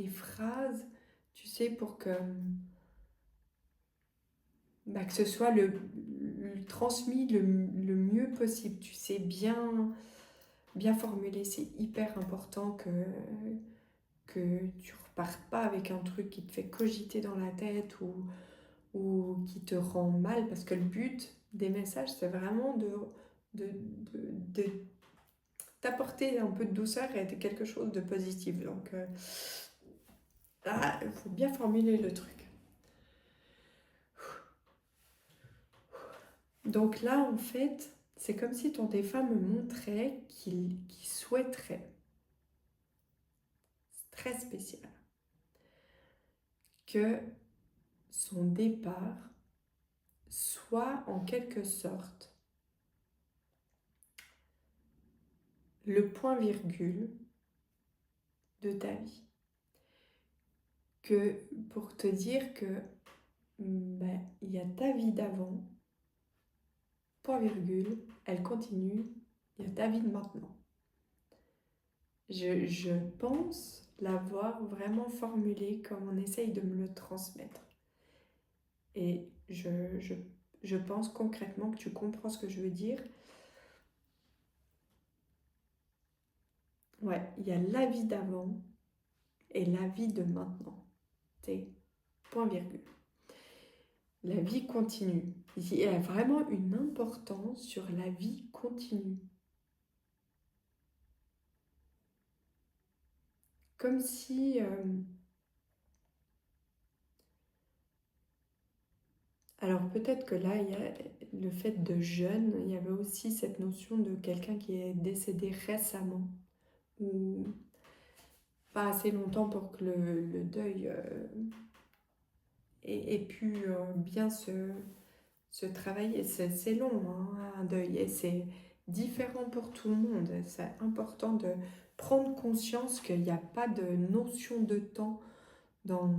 phrases, tu sais, pour que ce soit le transmis le mieux possible. Tu sais, bien formuler, c'est hyper important que tu repartes pas avec un truc qui te fait cogiter dans la tête ou qui te rend mal, parce que le but des messages, c'est vraiment de t'apporter un peu de douceur et de quelque chose de positif. Donc, il faut bien formuler le truc. Donc là, en fait, c'est comme si ton défunt me montrait qu'il souhaiterait, c'est très spécial, que son départ soit en quelque sorte le point-virgule de ta vie. Que pour te dire que il y a ta vie d'avant, point-virgule, elle continue, il y a ta vie de maintenant. Je pense l'avoir vraiment formulé comme on essaye de me le transmettre. Et je pense concrètement que tu comprends ce que je veux dire. Ouais, il y a la vie d'avant et la vie de maintenant. C'est point virgule. La vie continue. Il y a vraiment une importance sur la vie continue. Comme si... Alors peut-être que là, il y a le fait de jeune, il y avait aussi cette notion de quelqu'un qui est décédé récemment ou pas assez longtemps pour que le deuil ait pu bien se travailler. C'est long, hein, un deuil, et c'est différent pour tout le monde. C'est important de prendre conscience qu'il n'y a pas de notion de temps dans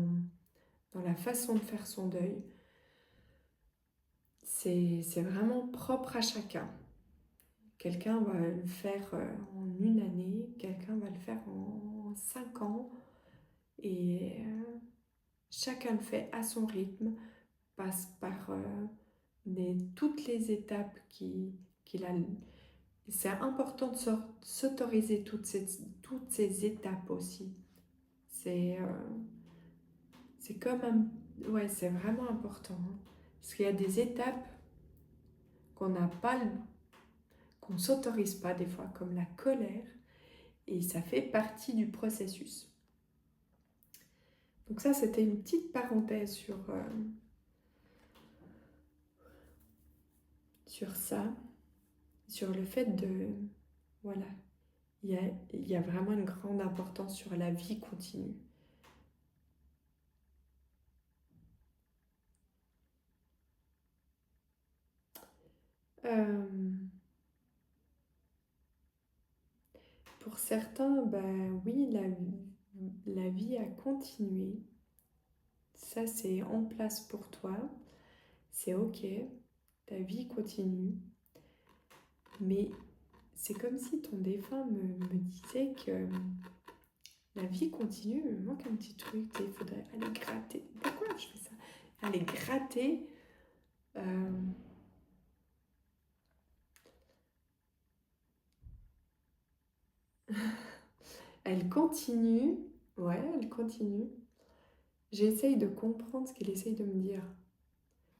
la façon de faire son deuil. c'est vraiment propre à chacun. Quelqu'un va le faire en une année, quelqu'un va le faire en 5 ans. Et chacun le fait à son rythme, passe par toutes les étapes qu'il a. C'est important de s'autoriser toutes ces étapes aussi. C'est comme un... Ouais, c'est vraiment important. Hein. Parce qu'il y a des étapes qu'on n'a pas, qu'on ne s'autorise pas des fois, comme la colère, et ça fait partie du processus. Donc ça, c'était une petite parenthèse sur ça, sur le fait de... Voilà, il y a vraiment une grande importance sur la vie continue. Euh, pour certains, ben oui, la vie a continué. Ça, c'est en place pour toi. C'est ok, ta vie continue. Mais c'est comme si ton défunt me disait que la vie continue, il me manque un petit truc, il faudrait aller gratter. Pourquoi je fais ça? Aller gratter. euh, Elle continue. Ouais, elle continue. J'essaye de comprendre ce qu'il essaye de me dire.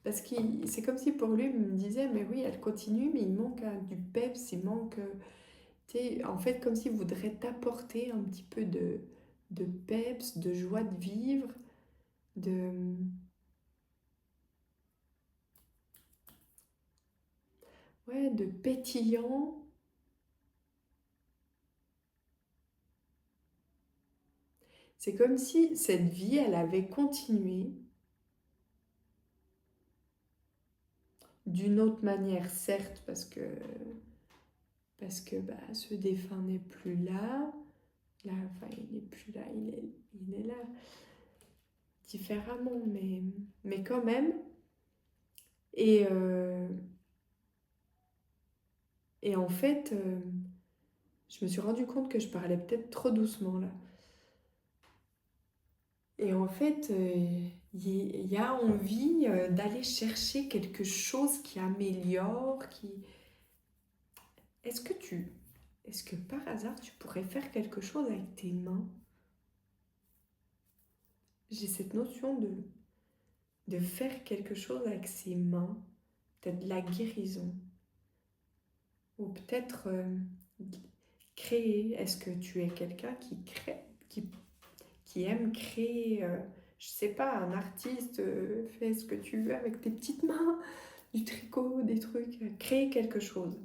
Parce que c'est comme si pour lui, il me disait, mais oui, elle continue, mais il manque du peps, il manque... tu sais, en fait, comme s'il voudrait t'apporter un petit peu de peps, de joie de vivre, de... Ouais, de pétillant. C'est comme si cette vie, elle avait continué d'une autre manière, certes, parce que bah, ce défunt n'est plus là. Là, enfin, il n'est plus là, il est là différemment, mais quand même. Et, euh, et en fait, je me suis rendu compte que je parlais peut-être trop doucement là. Et en fait, il y a envie d'aller chercher quelque chose qui améliore, qui... Est-ce que est-ce que par hasard tu pourrais faire quelque chose avec tes mains? J'ai cette notion de faire quelque chose avec ses mains, peut-être de la guérison, ou peut-être créer. Est-ce que tu es quelqu'un qui crée, qui aime créer, je sais pas, un artiste, fais ce que tu veux avec tes petites mains, du tricot, des trucs, créer quelque chose.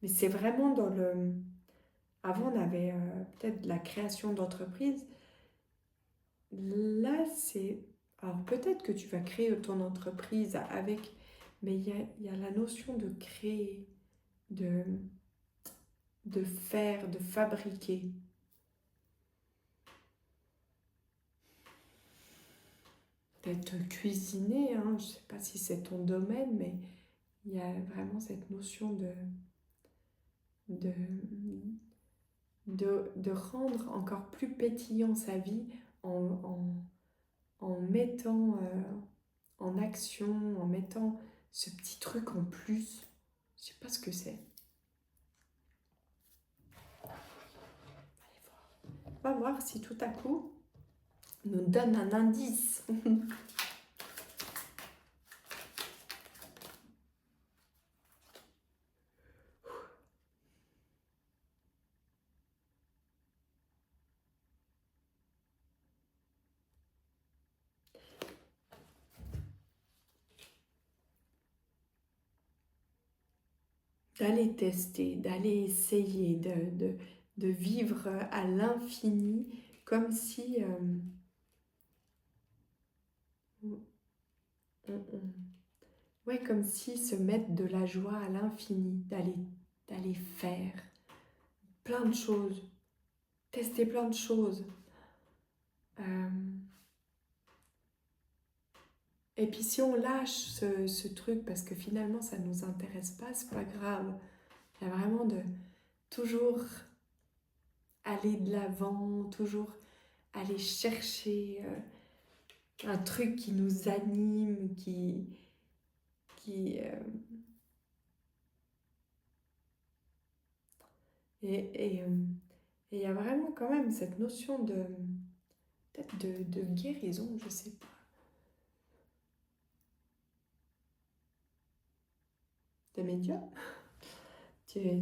Mais c'est vraiment dans le... Avant, on avait peut-être de la création d'entreprise. Là, c'est... Alors peut-être que tu vas créer ton entreprise avec... Mais il y a la notion de créer, de, de faire, de fabriquer. Peut-être cuisiner, hein, je ne sais pas si c'est ton domaine, mais il y a vraiment cette notion de, de rendre encore plus pétillant sa vie en mettant en action, en mettant ce petit truc en plus. Je sais pas ce que c'est. On va voir si tout à coup nous donne un indice. D'aller tester, d'aller essayer, de vivre à l'infini, comme si ouais, comme si se mettre de la joie à l'infini, d'aller faire plein de choses, tester plein de choses. Et puis si on lâche ce truc parce que finalement ça ne nous intéresse pas, c'est pas grave. Il y a vraiment de toujours aller de l'avant, toujours aller chercher un truc qui nous anime, qui et il y a vraiment quand même cette notion de peut-être de guérison, je sais pas. De médium. Tu es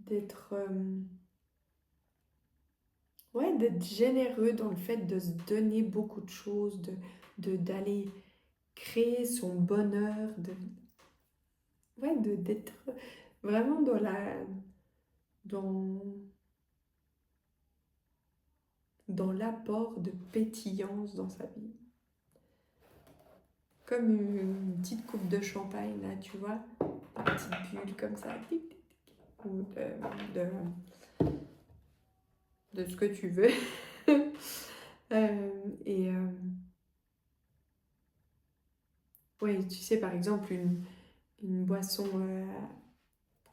d'être ouais, d'être généreux dans le fait de se donner beaucoup de choses, d'aller créer son bonheur, ouais, d'être vraiment dans, dans l'apport de pétillance dans sa vie. Comme une petite coupe de champagne, là, tu vois, une petite bulle comme ça, tic, tic, tic, ou de ce que tu veux. Et ouais, tu sais, par exemple, une boisson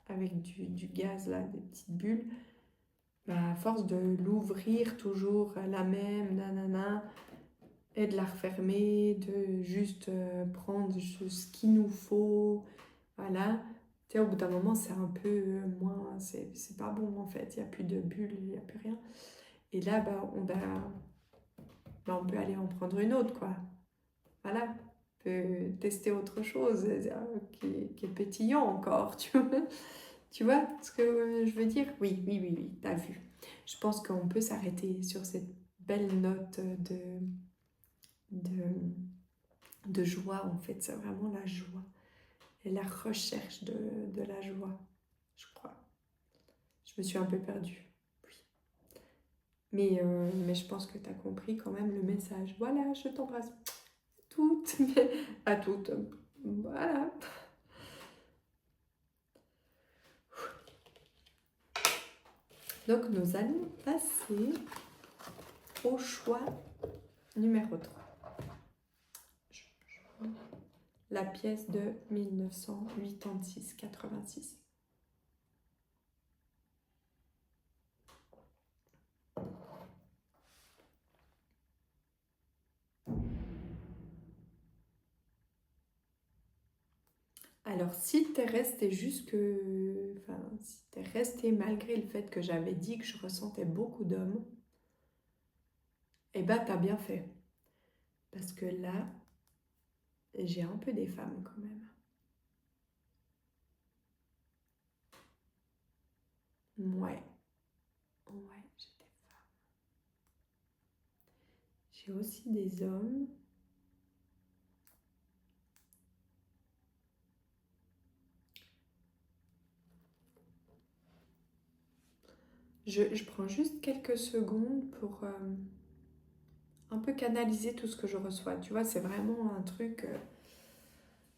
avec du gaz, là, des petites bulles, bah, à force de l'ouvrir toujours à la même, nanana, et de la refermer, de juste prendre ce qu'il nous faut, voilà. Tu sais, au bout d'un moment, c'est un peu moins, c'est pas bon en fait, il n'y a plus de bulles, il n'y a plus rien. Et là, on peut aller en prendre une autre, quoi. Voilà, on peut tester autre chose qui est pétillant encore, tu vois. Tu vois ce que je veux dire? Oui, oui, oui, oui, t'as vu. Je pense qu'on peut s'arrêter sur cette belle note de, de joie, en fait. C'est vraiment la joie et la recherche de la joie, je crois. Je me suis un peu perdue, oui. Mais je pense que tu as compris quand même le message. Voilà, je t'embrasse toutes, à toutes. Voilà. Donc nous allons passer au choix numéro 3. La pièce de 1986-86. Alors, si t'es resté si t'es resté malgré le fait que j'avais dit que je ressentais beaucoup d'hommes, eh ben, t'as bien fait. Parce que là, j'ai un peu des femmes quand même. Ouais, ouais, j'ai des femmes. J'ai aussi des hommes. Je prends juste quelques secondes pour un peu canaliser tout ce que je reçois. Tu vois, c'est vraiment un truc.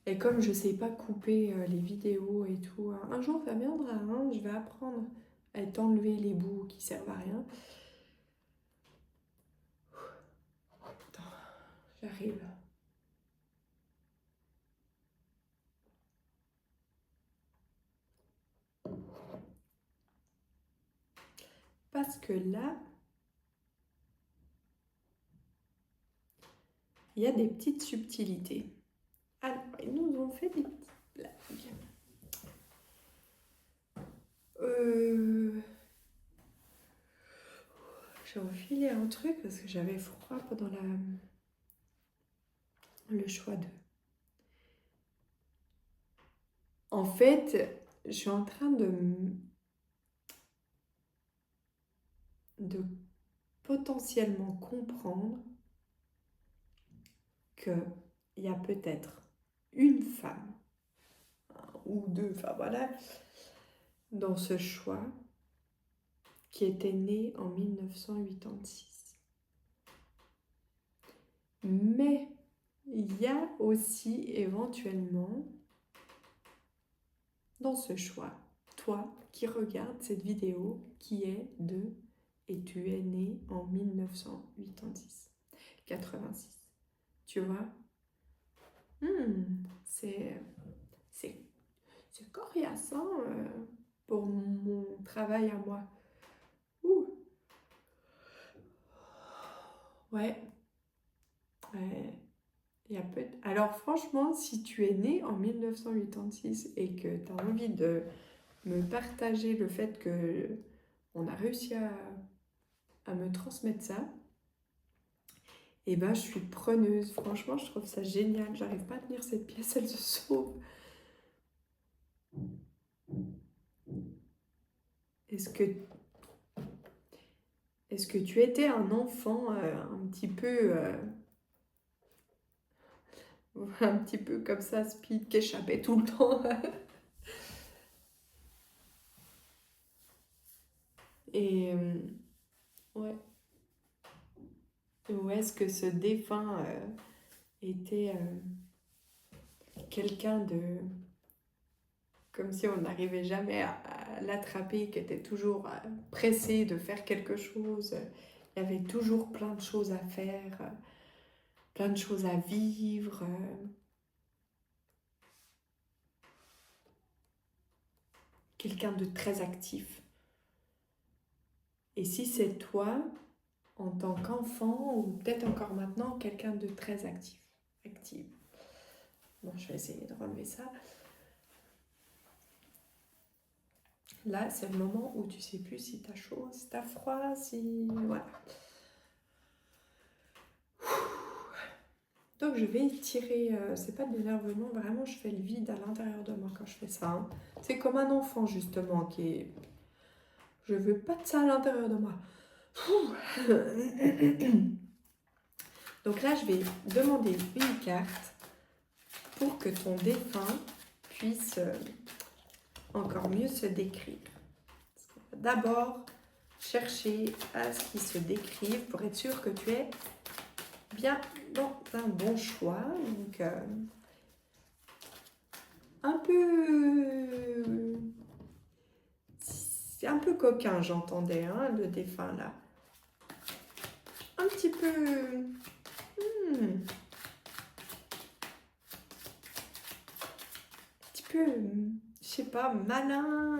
Et comme je sais pas couper les vidéos et tout, hein, un jour ça viendra, hein, je vais apprendre à t'enlever les bouts qui servent à rien. Attends, j'arrive. Parce que là, il y a des petites subtilités. Alors, ils nous ont fait des petites blagues. J'ai enfilé un truc parce que j'avais froid pendant le choix de. En fait, je suis en train de potentiellement comprendre qu'il y a peut-être une femme, ou deux, enfin voilà, dans ce choix qui était née en 1986. Mais il y a aussi éventuellement dans ce choix, toi qui regarde cette vidéo qui est de et tu es né en 1986, 86. Tu vois? C'est coriace hein, pour mon travail à moi. Ouh, ouais, ouais. Il y a peu Alors franchement, si tu es né en 1986 et que tu as envie de me partager le fait que on a réussi à me transmettre ça, et ben je suis preneuse. Franchement, je trouve ça génial. J'arrive pas à tenir cette pièce, elle se sauve. Est-ce que, est-ce que tu étais un enfant un petit peu comme ça, speed, qui échappait tout le temps Et ouais. Ou est-ce que ce défunt était quelqu'un de... Comme si on n'arrivait jamais à l'attraper, qui était toujours pressé de faire quelque chose. Il y avait toujours plein de choses à faire, plein de choses à vivre. Quelqu'un de très actif. Et si c'est toi, en tant qu'enfant, ou peut-être encore maintenant, quelqu'un de très actif. Active. Bon, je vais essayer de relever ça. Là, c'est le moment où tu sais plus si t'as chaud, si t'as froid, si... Voilà. Donc je vais tirer, c'est pas de l'énervement, vraiment je fais le vide à l'intérieur de moi quand je fais ça. Hein. C'est comme un enfant justement qui est... Je veux pas de ça à l'intérieur de moi. Donc là je vais demander une carte pour que ton défunt puisse encore mieux se décrire. D'abord, chercher à ce qu'il se décrive pour être sûr que tu es bien dans un bon choix. Donc, un peu... C'est un peu coquin, j'entendais, hein, le défunt là. Un petit peu... un petit peu, je sais pas, malin.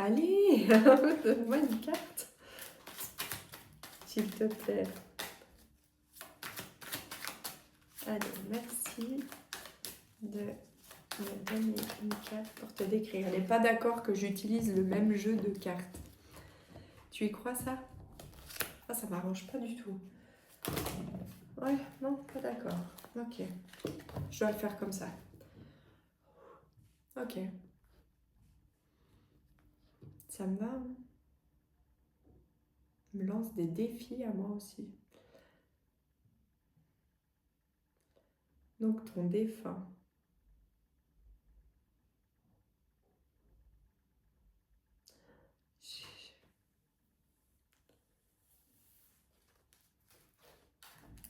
Allez, donne-moi une carte, s'il te plaît. Allez, merci de me donner une carte pour te décrire. Elle n'est pas d'accord que j'utilise le même jeu de cartes. Tu y crois ça? Ah, ça m'arrange pas du tout. Ouais, non, pas d'accord. Ok. Je dois le faire comme ça. Ok. Ça me va. Hein. Me lance des défis à moi aussi. Donc ton défunt.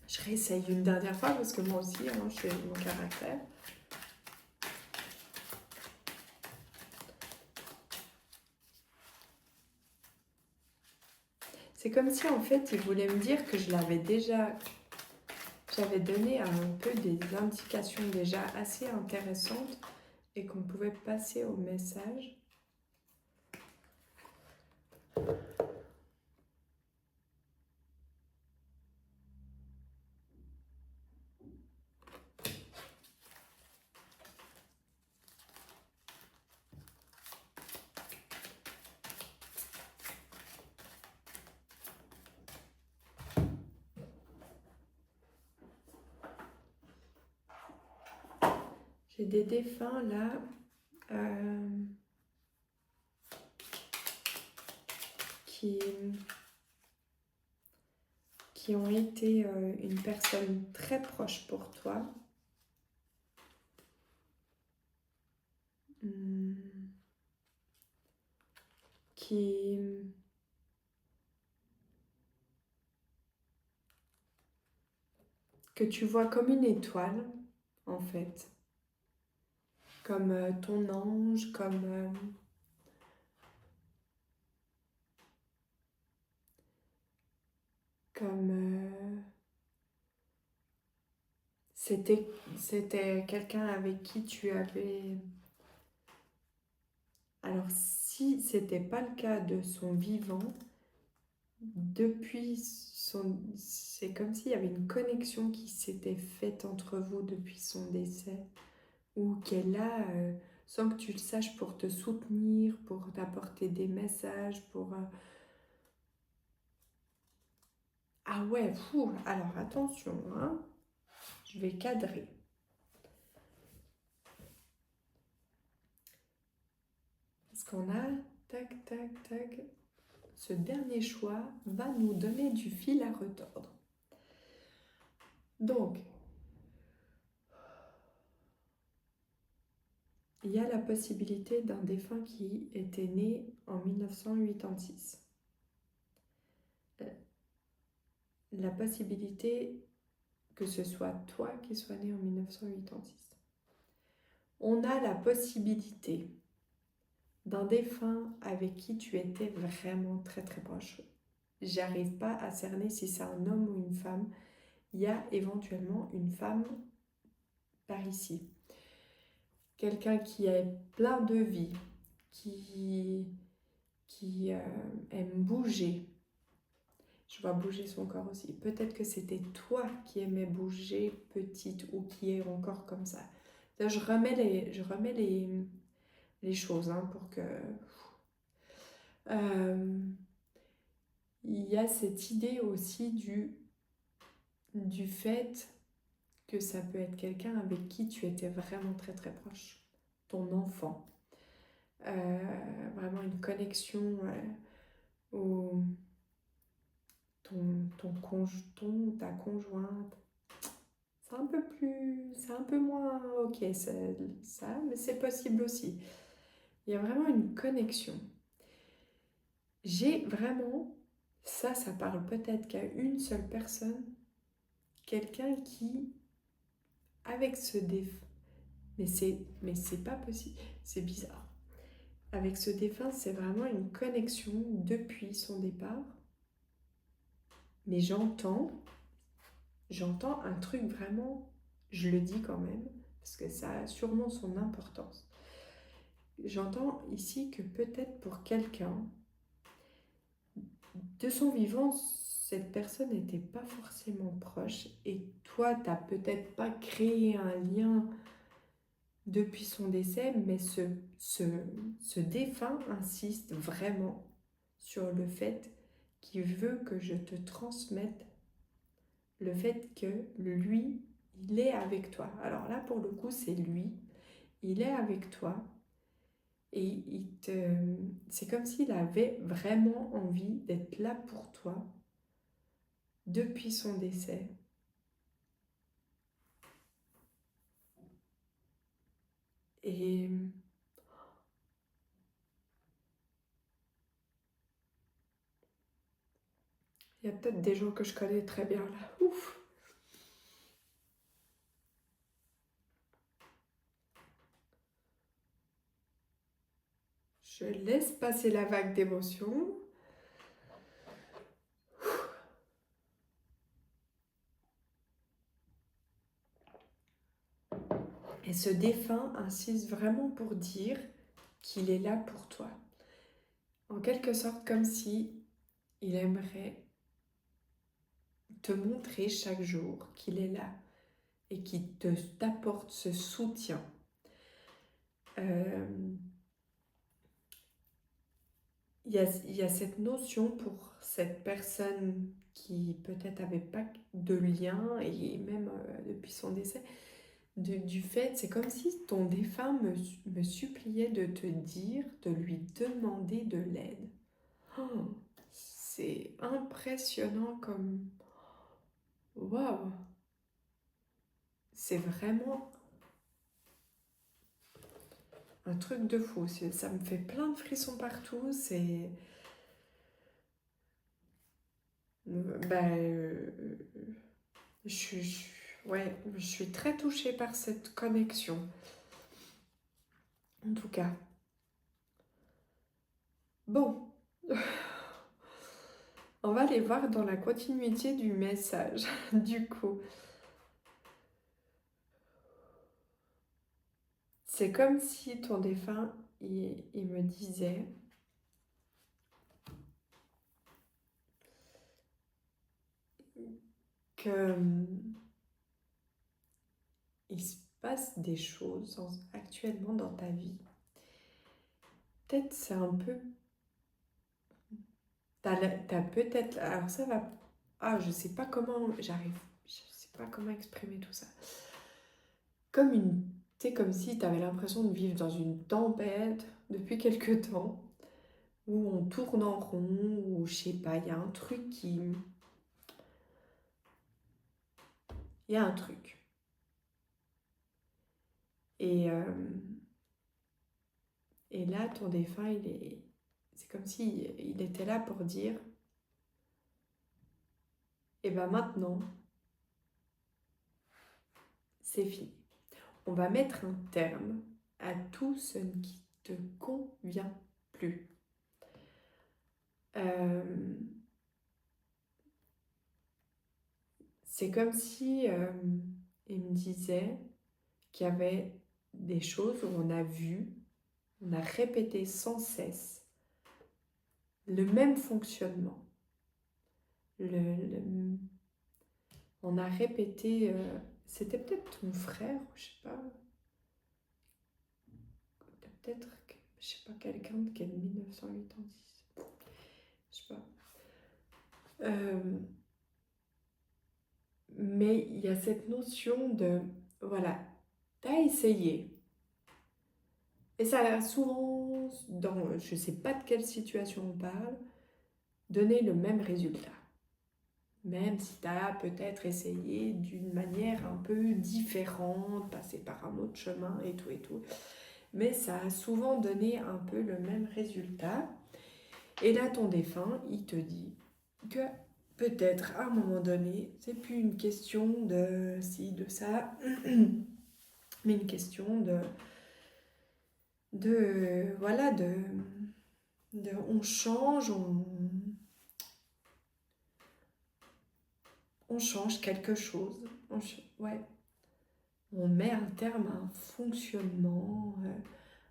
Je réessaye une dernière fois parce que moi aussi, hein, je fais mon caractère. C'est comme si en fait il voulait me dire que je l'avais déjà... J'avais donné un peu des indications déjà assez intéressantes et qu'on pouvait passer au message. J'ai des défunts là qui ont été une personne très proche pour toi. qui, que tu vois comme une étoile, en fait. Comme ton ange, comme c'était quelqu'un avec qui tu avais... Alors, si c'était pas le cas de son vivant, depuis son... C'est comme s'il y avait une connexion qui s'était faite entre vous depuis son décès, ou qu'elle a, sans que tu le saches, pour te soutenir, pour t'apporter des messages, pour... Ah ouais, fou. Alors attention, hein, je vais cadrer. Parce qu'on a, tac, tac, tac, ce dernier choix va nous donner du fil à retordre. Donc, il y a la possibilité d'un défunt qui était né en 1986. La possibilité que ce soit toi qui sois né en 1986. On a la possibilité d'un défunt avec qui tu étais vraiment très très proche. J'arrive pas à cerner si c'est un homme ou une femme. Il y a éventuellement une femme par ici. Quelqu'un qui a plein de vie, qui aime bouger. Je vois bouger son corps aussi. Peut-être que c'était toi qui aimais bouger petite ou qui est encore comme ça. Là, je remets les choses hein, pour que... il y a cette idée aussi du fait que ça peut être quelqu'un avec qui tu étais vraiment très très proche. Ton enfant. Vraiment une connexion au... ta conjointe, c'est un peu moins ok ça, mais c'est possible aussi. Il y a vraiment une connexion. J'ai vraiment, ça parle peut-être qu'à une seule personne, quelqu'un qui, avec ce défunt, mais c'est pas possible, c'est bizarre. Avec ce défunt, c'est vraiment une connexion depuis son départ, mais j'entends un truc vraiment, je le dis quand même, parce que ça a sûrement son importance. J'entends ici que peut-être pour quelqu'un, de son vivant, cette personne n'était pas forcément proche et toi, tu n'as peut-être pas créé un lien depuis son décès, mais ce défunt insiste vraiment sur le fait qu'il veut que je te transmette le fait que lui, il est avec toi. Alors là, pour le coup, c'est lui. Il est avec toi et c'est comme s'il avait vraiment envie d'être là pour toi depuis son décès. Et il y a peut-être des gens que je connais très bien là. Ouf! Je laisse passer la vague d'émotions. Et ce défunt insiste vraiment pour dire qu'il est là pour toi. En quelque sorte, comme si il aimerait te montrer chaque jour qu'il est là et qu'il t'apporte ce soutien. Il y a cette notion pour cette personne qui peut-être n'avait pas de lien et même depuis son décès, du fait, c'est comme si ton défunt me suppliait de te dire, de lui demander de l'aide. Oh, c'est impressionnant comme... Waouh! C'est vraiment un truc de fou. Ça me fait plein de frissons partout. C'est... je, ouais, je suis très touchée par cette connexion. En tout cas. Bon. On va aller voir dans la continuité du message, du coup. C'est comme si ton défunt, il me disait que il se passe des choses actuellement dans ta vie. Peut-être c'est un peu... T'as peut-être... Alors ça va... Ah, je sais pas comment j'arrive... Je sais pas comment exprimer tout ça. Comme une... C'est comme si tu avais l'impression de vivre dans une tempête depuis quelque temps, où on tourne en rond, ou je sais pas, il y a un truc qui... Il y a un truc. Et là, ton défunt, c'est comme si il était là pour dire, et ben maintenant, c'est fini. On va mettre un terme à tout ce qui te convient plus. C'est comme si il me disait qu'il y avait des choses où on a vu, on a répété sans cesse le même fonctionnement. On a répété, c'était peut-être ton frère, je sais pas, peut-être, je sais pas, quelqu'un qui est de 1986, je sais pas. Mais il y a cette notion de, voilà, t'as essayé. Et ça a souvent, dans, je sais pas de quelle situation on parle, donné le même résultat. Même si tu as peut-être essayé d'une manière un peu différente, passé par un autre chemin et tout et tout. Mais ça a souvent donné un peu le même résultat. Et là, ton défunt, il te dit que peut-être à un moment donné, c'est plus une question de ci, de ça, mais une question voilà, on change, on change quelque chose. Ouais. On met un terme à un fonctionnement,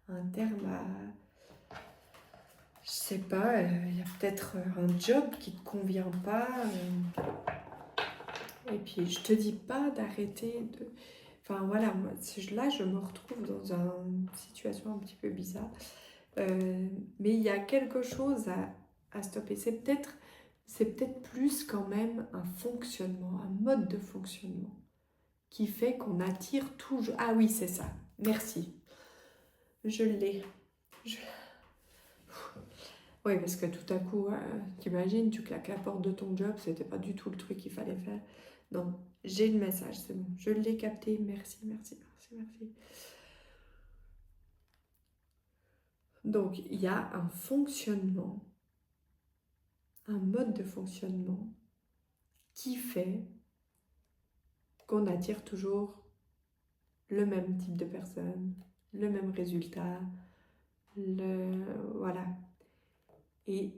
un terme à... Je sais pas, il y a peut-être un job qui te convient pas. Et puis, je te dis pas d'arrêter de... Enfin, voilà, moi, là, je me retrouve dans une situation un petit peu bizarre. Mais il y a quelque chose à stopper. C'est peut-être plus quand même un fonctionnement, un mode de fonctionnement qui fait qu'on attire toujours... Ah oui, c'est ça. Merci. Je l'ai. Oui, parce que tout à coup, t'imagines, tu claques la porte de ton job, c'était pas du tout le truc qu'il fallait faire. Non, j'ai le message, c'est bon. Je l'ai capté. Merci, merci, merci, merci. Donc, il y a un fonctionnement, un mode de fonctionnement qui fait qu'on attire toujours le même type de personne, le même résultat, voilà. Et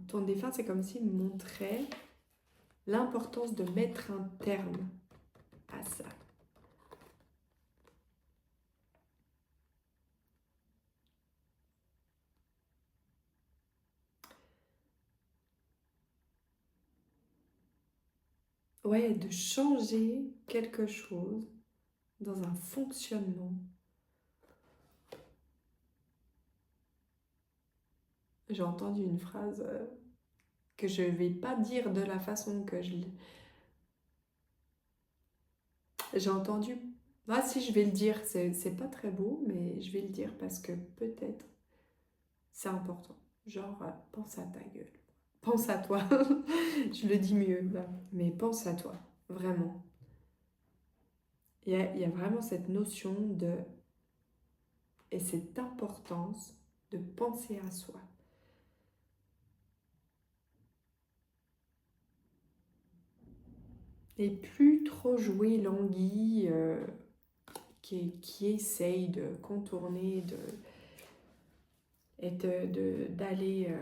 ton défunt, c'est comme s'il montrait l'importance de mettre un terme à ça. Ouais, de changer quelque chose dans un fonctionnement. J'ai entendu une phrase que je ne vais pas dire de la façon que je l'ai. J'ai entendu... Ah si, je vais le dire, c'est pas très beau, mais je vais le dire parce que peut-être c'est important. Genre, pense à ta gueule. Pense à toi. Je le dis mieux, là. Mais pense à toi, vraiment. Il y a vraiment cette notion de et cette importance de penser à soi. Et plus trop jouer l'anguille qui essaye de contourner et d'aller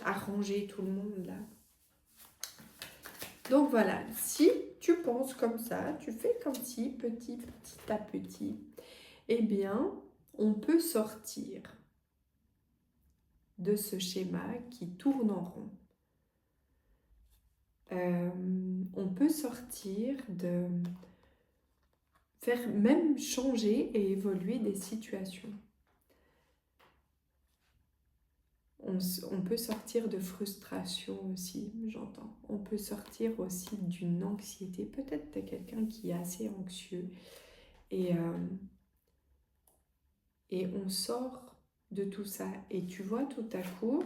arranger tout le monde là. Donc voilà, si tu penses comme ça, tu fais comme si petit à petit, eh bien, on peut sortir de ce schéma qui tourne en rond. On peut sortir de faire même changer et évoluer des situations. On peut sortir de frustration aussi, j'entends. On peut sortir aussi d'une anxiété. Peut-être que tu es quelqu'un qui est assez anxieux et on sort de tout ça. Et tu vois, tout à coup,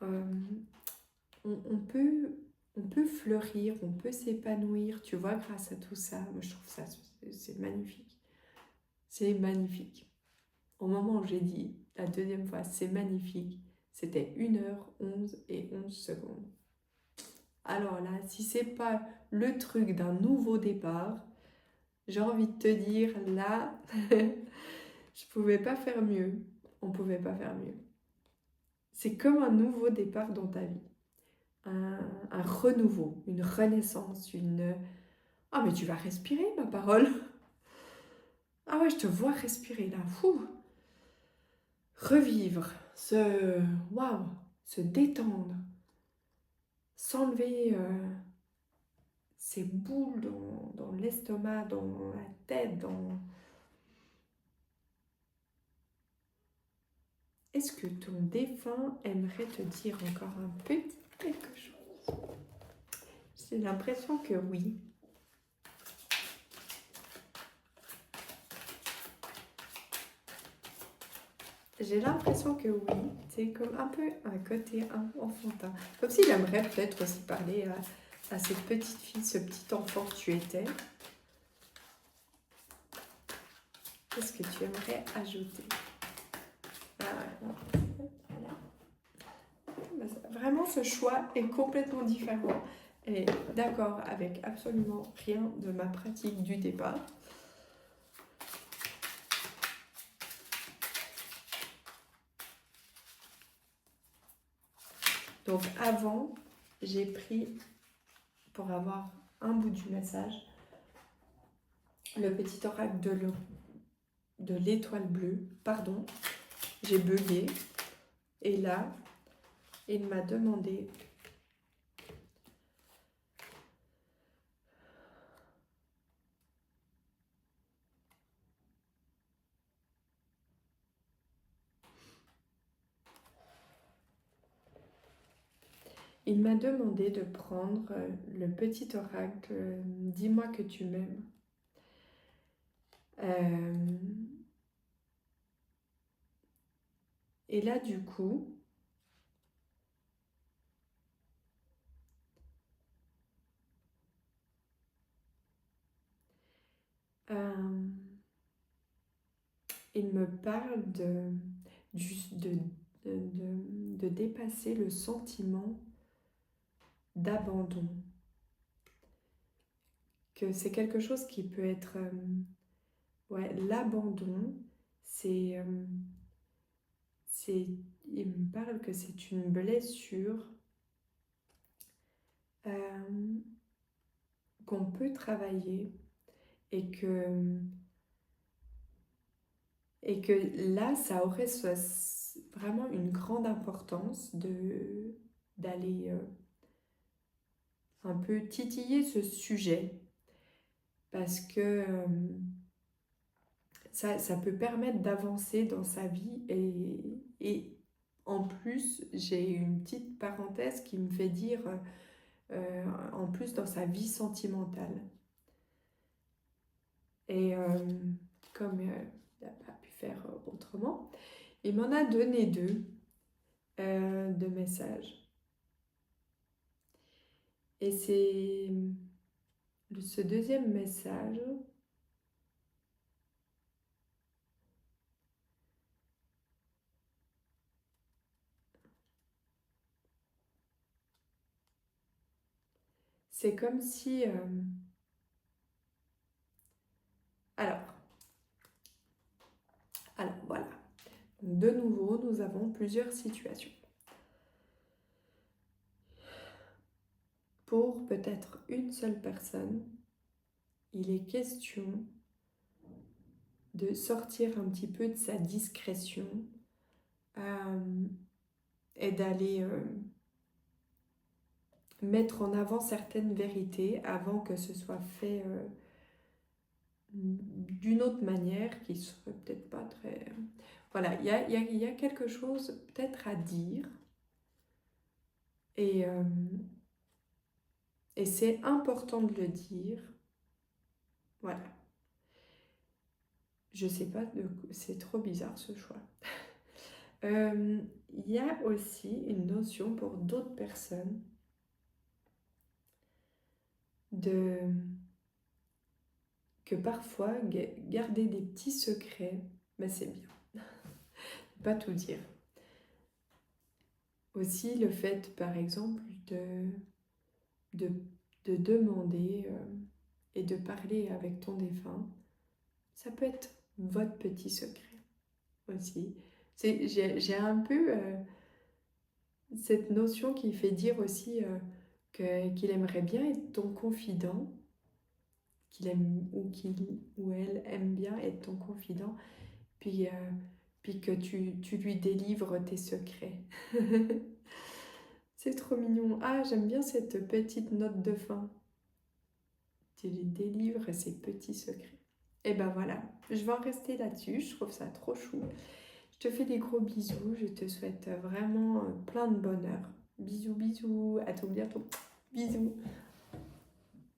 on peut fleurir, on peut s'épanouir, tu vois, grâce à tout ça. Moi, je trouve ça, c'est magnifique. C'est magnifique. Au moment où j'ai dit la deuxième fois, c'est magnifique, c'était 1h11 et 11 secondes. Alors là, si c'est pas le truc d'un nouveau départ, j'ai envie de te dire, là, je pouvais pas faire mieux. On pouvait pas faire mieux. C'est comme un nouveau départ dans ta vie. Un renouveau, une renaissance, une... Ah mais tu vas respirer, ma parole. Ah ouais, je te vois respirer là. Fou. Revivre, waouh, se détendre, s'enlever ces boules dans l'estomac, dans la tête, dans... Est-ce que ton défunt aimerait te dire encore un petit quelque chose? J'ai l'impression que oui. J'ai l'impression que oui. C'est comme un peu un côté enfantin. Comme s'il aimerait peut-être aussi parler à cette petite fille, ce petit enfant que tu étais. Qu'est-ce que tu aimerais ajouter? Vraiment, ce choix est complètement différent. Elle est d'accord avec absolument rien de ma pratique du départ. Donc avant, j'ai pris, pour avoir un bout du message, le petit oracle de l'étoile bleue. Pardon, j'ai bugué. Et là, il m'a demandé de prendre le petit oracle Dis-moi que tu m'aimes. Et là, du coup, il me parle de dépasser le sentiment d'abandon. Que c'est quelque chose qui peut être... l'abandon, il me parle que c'est une blessure qu'on peut travailler et que là, ça aurait vraiment une grande importance d'aller un peu titiller ce sujet parce que ça peut permettre d'avancer dans sa vie et en plus, j'ai une petite parenthèse qui me fait dire en plus dans sa vie sentimentale. Et comme il n'a pas pu faire autrement, il m'en a donné deux de messages. Et c'est ce deuxième message c'est comme si... Alors voilà. Donc, de nouveau, nous avons plusieurs situations. Pour peut-être une seule personne, il est question de sortir un petit peu de sa discrétion et d'aller mettre en avant certaines vérités avant que ce soit fait d'une autre manière qui serait peut-être pas très... Voilà, il y a quelque chose peut-être à dire et c'est important de le dire. Voilà. Je sais pas, c'est trop bizarre ce choix. Il y a aussi une notion pour d'autres personnes que parfois garder des petits secrets, ben c'est bien. Pas tout dire. Aussi le fait, par exemple, de demander et de parler avec ton défunt, ça peut être votre petit secret aussi. J'ai un peu cette notion qui fait dire aussi qu'il aimerait bien être ton confident, qu'il aime ou elle aime bien être ton confident, puis que tu lui délivres tes secrets. C'est trop mignon. Ah, j'aime bien cette petite note de fin. Tu lui délivres ses petits secrets. Et ben voilà, je vais en rester là-dessus. Je trouve ça trop chou. Je te fais des gros bisous. Je te souhaite vraiment plein de bonheur. Bisous, bisous. À tout bientôt. Bisous.